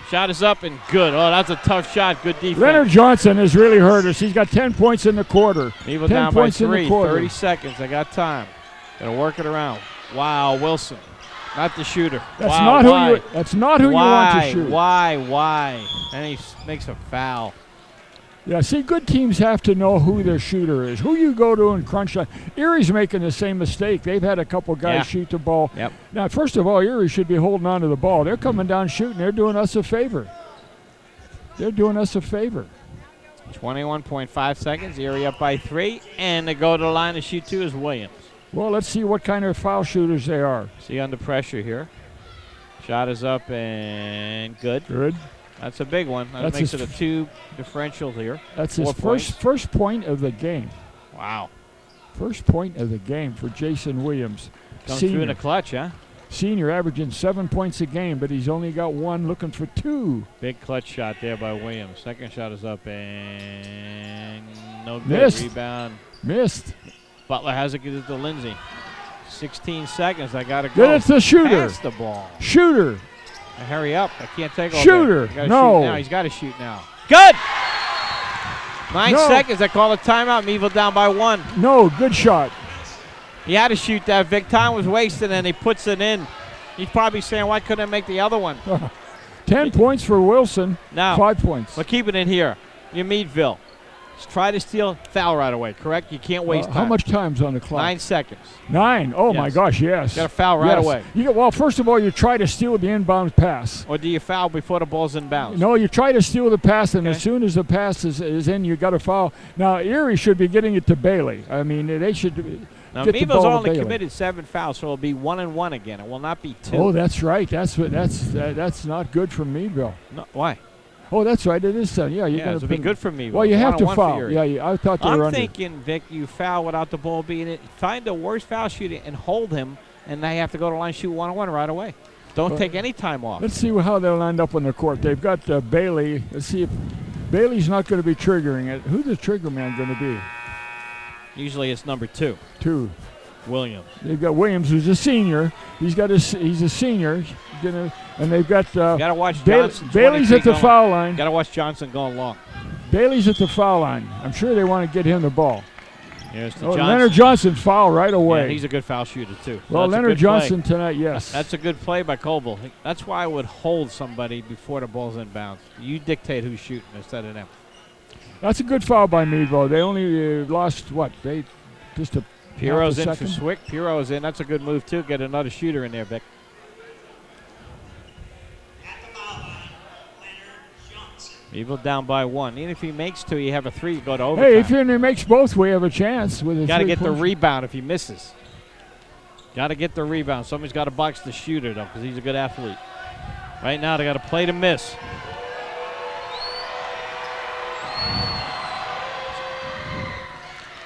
Shot is up and good. Oh, that's a tough shot. Good defense. Leonard Johnson has really hurt us. He's got 10 points in the quarter. Meadville down by 3. 30 seconds. They got time. Got to work it around. Wow, Wilson. Not the shooter. That's wow, not who you want to shoot. Why? And he makes a foul. Yeah, see, good teams have to know who their shooter is, who you go to in crunch time. Erie's making the same mistake. They've had a couple guys shoot the ball. Yep. Now, first of all, Erie should be holding on to the ball. They're coming down shooting. They're doing us a favor. 21.5 seconds. Erie up by 3. And to go to the line to shoot 2 is Williams. Well, let's see what kind of foul shooters they are. See under pressure here. Shot is up and good. Good. That's a big one. That makes it a 2 differential here. That's his first point of the game. Wow. First point of the game for Jason Williams. Comes through in the clutch, huh? Senior averaging 7 points a game, but he's only got 1, looking for 2. Big clutch shot there by Williams. Second shot is up and no good. Missed. Rebound. Missed. Butler has it to Lindsay. 16 seconds. I got to go. Then it's the shooter. Pass the ball. Shooter. Now hurry up. I can't take all Shooter. that. No. Shoot now. He's got to shoot now. Good. 9 seconds. I call a timeout. Meadville down by 1. No, good shot. He had to shoot that. Vic. Time was wasted, and he puts it in. He's probably saying, why couldn't I make the other one? 10 points for Wilson. Now, 5 points. We're keeping it here. You're Meadville. Just try to steal, foul right away, correct? You can't waste time. How much time's on the clock? 9 seconds. 9. Oh, Yes. my gosh, yes. Got to foul right away. Well, first of all, you try to steal the inbound pass. Or do you foul before the ball's in bounds? No, you try to steal the pass, and Okay. as soon as the pass is in, you got to foul. Now, Erie should be getting it to Bailey. I mean, they should Now, get the Meadville's ball to only Bailey. committed 7 fouls, so it'll be 1 and 1 again. It will not be 2. Oh, that's right. That's not good for Meadville. No, why? Oh, that's right. It is. Yeah, you're going it'll be good for Meadville. Well, you have to 1-1 for foul. Erie. Yeah, I thought they were I'm under. thinking, Vic, you foul without the ball being it. Find the worst foul shooter and hold him, and they have to go to the line and shoot 1-on-1 right away. Don't take any time off. Let's see how they'll end up on the court. They've got Bailey. Let's see if Bailey's not going to be triggering it. Who's the trigger man going to be? Usually it's number 2. 2. Williams. They've got Williams, who's a senior. He's a senior. And they've got Gotta watch Johnson. Bailey's at the foul line. Gotta watch Johnson going long. Bailey's at the foul line. I'm sure they want to get him the ball. Here's the Johnson. Leonard Johnson foul right away. Yeah, he's a good foul shooter too. Well, that's Leonard Johnson tonight, yes. That's a good play by Coble. That's why I would hold somebody before the ball's in bounds. You dictate who's shooting instead of them. That's a good foul by Meadville. They only lost what? They just a Piro's half a in for second. Swick. Piro's in. That's a good move too. Get another shooter in there, Vic. Meadville down by 1. Even if he makes 2, you have a 3. You go to overtime. Hey, if he makes both, we have a chance with a Got to get the three-point. rebound if he misses. Got to get the rebound. Somebody's got to box the shooter, though, because he's a good athlete. Right now, they got to play to miss.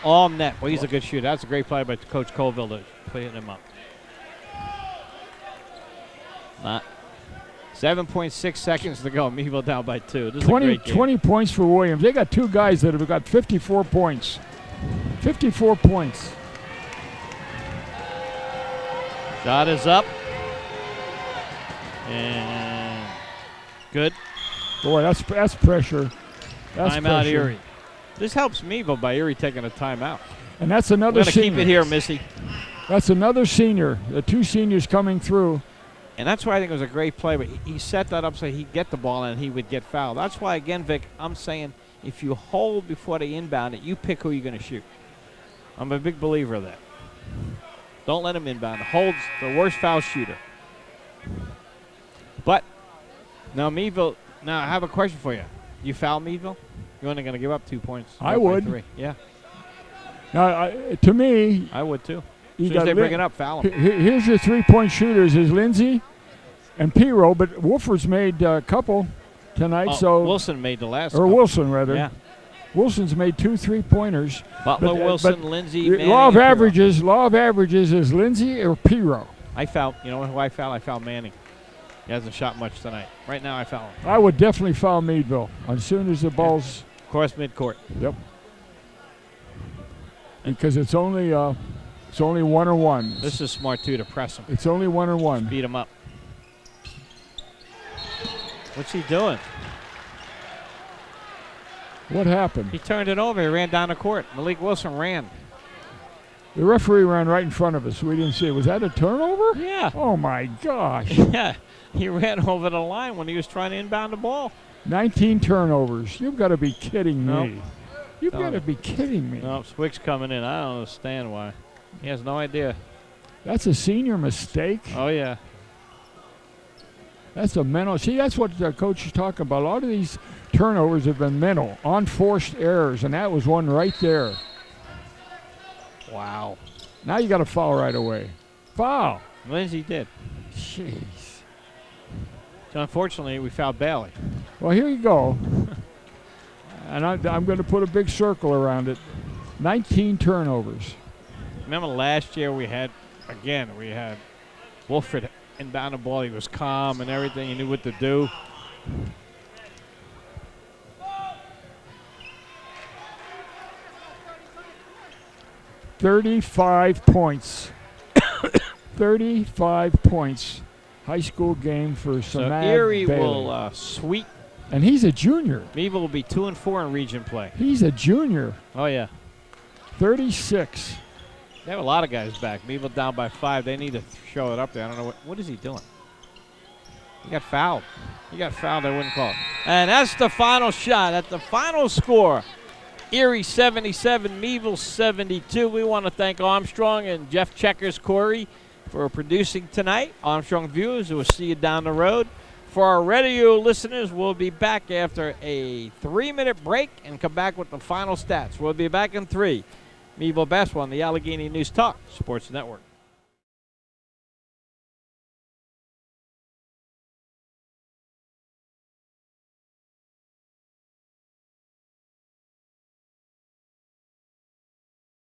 All net. Well, he's a good shooter. That's a great play by Coach Colville to play him up. 7.6 seconds to go. Meadville down by 2. This is a great game. 20 points for Williams. They got 2 guys that have got 54 points. 54 points. Shot is up. And good. Boy, that's pressure. That's Timeout pressure. Erie. This helps Meadville by Erie taking a timeout. And that's another We're going to senior. keep it here, Missy. That's another senior. The 2 seniors coming through. And that's why I think it was a great play. But he set that up so he'd get the ball and he would get fouled. That's why, again, Vic, I'm saying if you hold before they inbound it, you pick who you're going to shoot. I'm a big believer of that. Don't let him inbound. Hold's the worst foul shooter. But now Meadville, now I have a question for you. You foul Meadville? You're only going to give up 2 points. I would. 3. Yeah, Now, to me, I would too. you As soon got as they bring it up, foul him. Here's your 3-point shooters is Lindsay and Piro, but Wolford's made a couple tonight. So Wilson made the last. or couple. Wilson rather. Yeah. Wilson's made 2 3-pointers. Butler, Wilson, but Lindsay, the Manning, law of and Piro. averages. Law of averages is Lindsay or Piro. I foul. You know who I foul? I foul Manning. He hasn't shot much tonight. Right now, I foul him. I would definitely foul Meadville as soon as the ball's. Cross midcourt. Yep. Because it's only 1-on-1. This is smart too to press him, It's only 1-on-1. beat him up. What's he doing? What happened? He turned it over. He ran down the court. Malik Wilson ran. The referee ran right in front of us. We didn't see it. Was that a turnover? Yeah. Oh my gosh. Yeah. He ran over the line when he was trying to inbound the ball. 19 turnovers. You've got to be kidding Nope. me. You've got to be kidding me. No, Swick's coming in. I don't understand why. He has no idea. That's a senior mistake. Oh, yeah. That's a mental. See, that's what the coach is talking about. A lot of these turnovers have been mental, unforced errors, and that was one right there. Wow. Now you got to foul right away. Foul. Lindsay did. Jeez. So unfortunately, we fouled Bailey. Well, here you go. And I'm going to put a big circle around it. 19 turnovers. Remember last year we had Wolford inbound the ball. He was calm and everything. He knew what to do. $35 points. 35 points. High school game for Samad Erie Bailey. will sweep. And he's a junior. Meadville will be 2-4 in region play. He's a junior. Oh, yeah. 36. They have a lot of guys back. Meadville down by 5. They need to show it up there. I don't know. What is he doing? He got fouled. He got fouled. They wouldn't call it. And that's the final shot. At the final score, Erie 77, Meadville 72. We want to thank Armstrong and Jeff Checkers Corey for producing tonight. Armstrong viewers, we'll see you down the road. For our radio listeners, we'll be back after a 3-minute break and come back with the final stats. We'll be back in 3. Meadville basketball on the Allegheny News Talk Sports Network.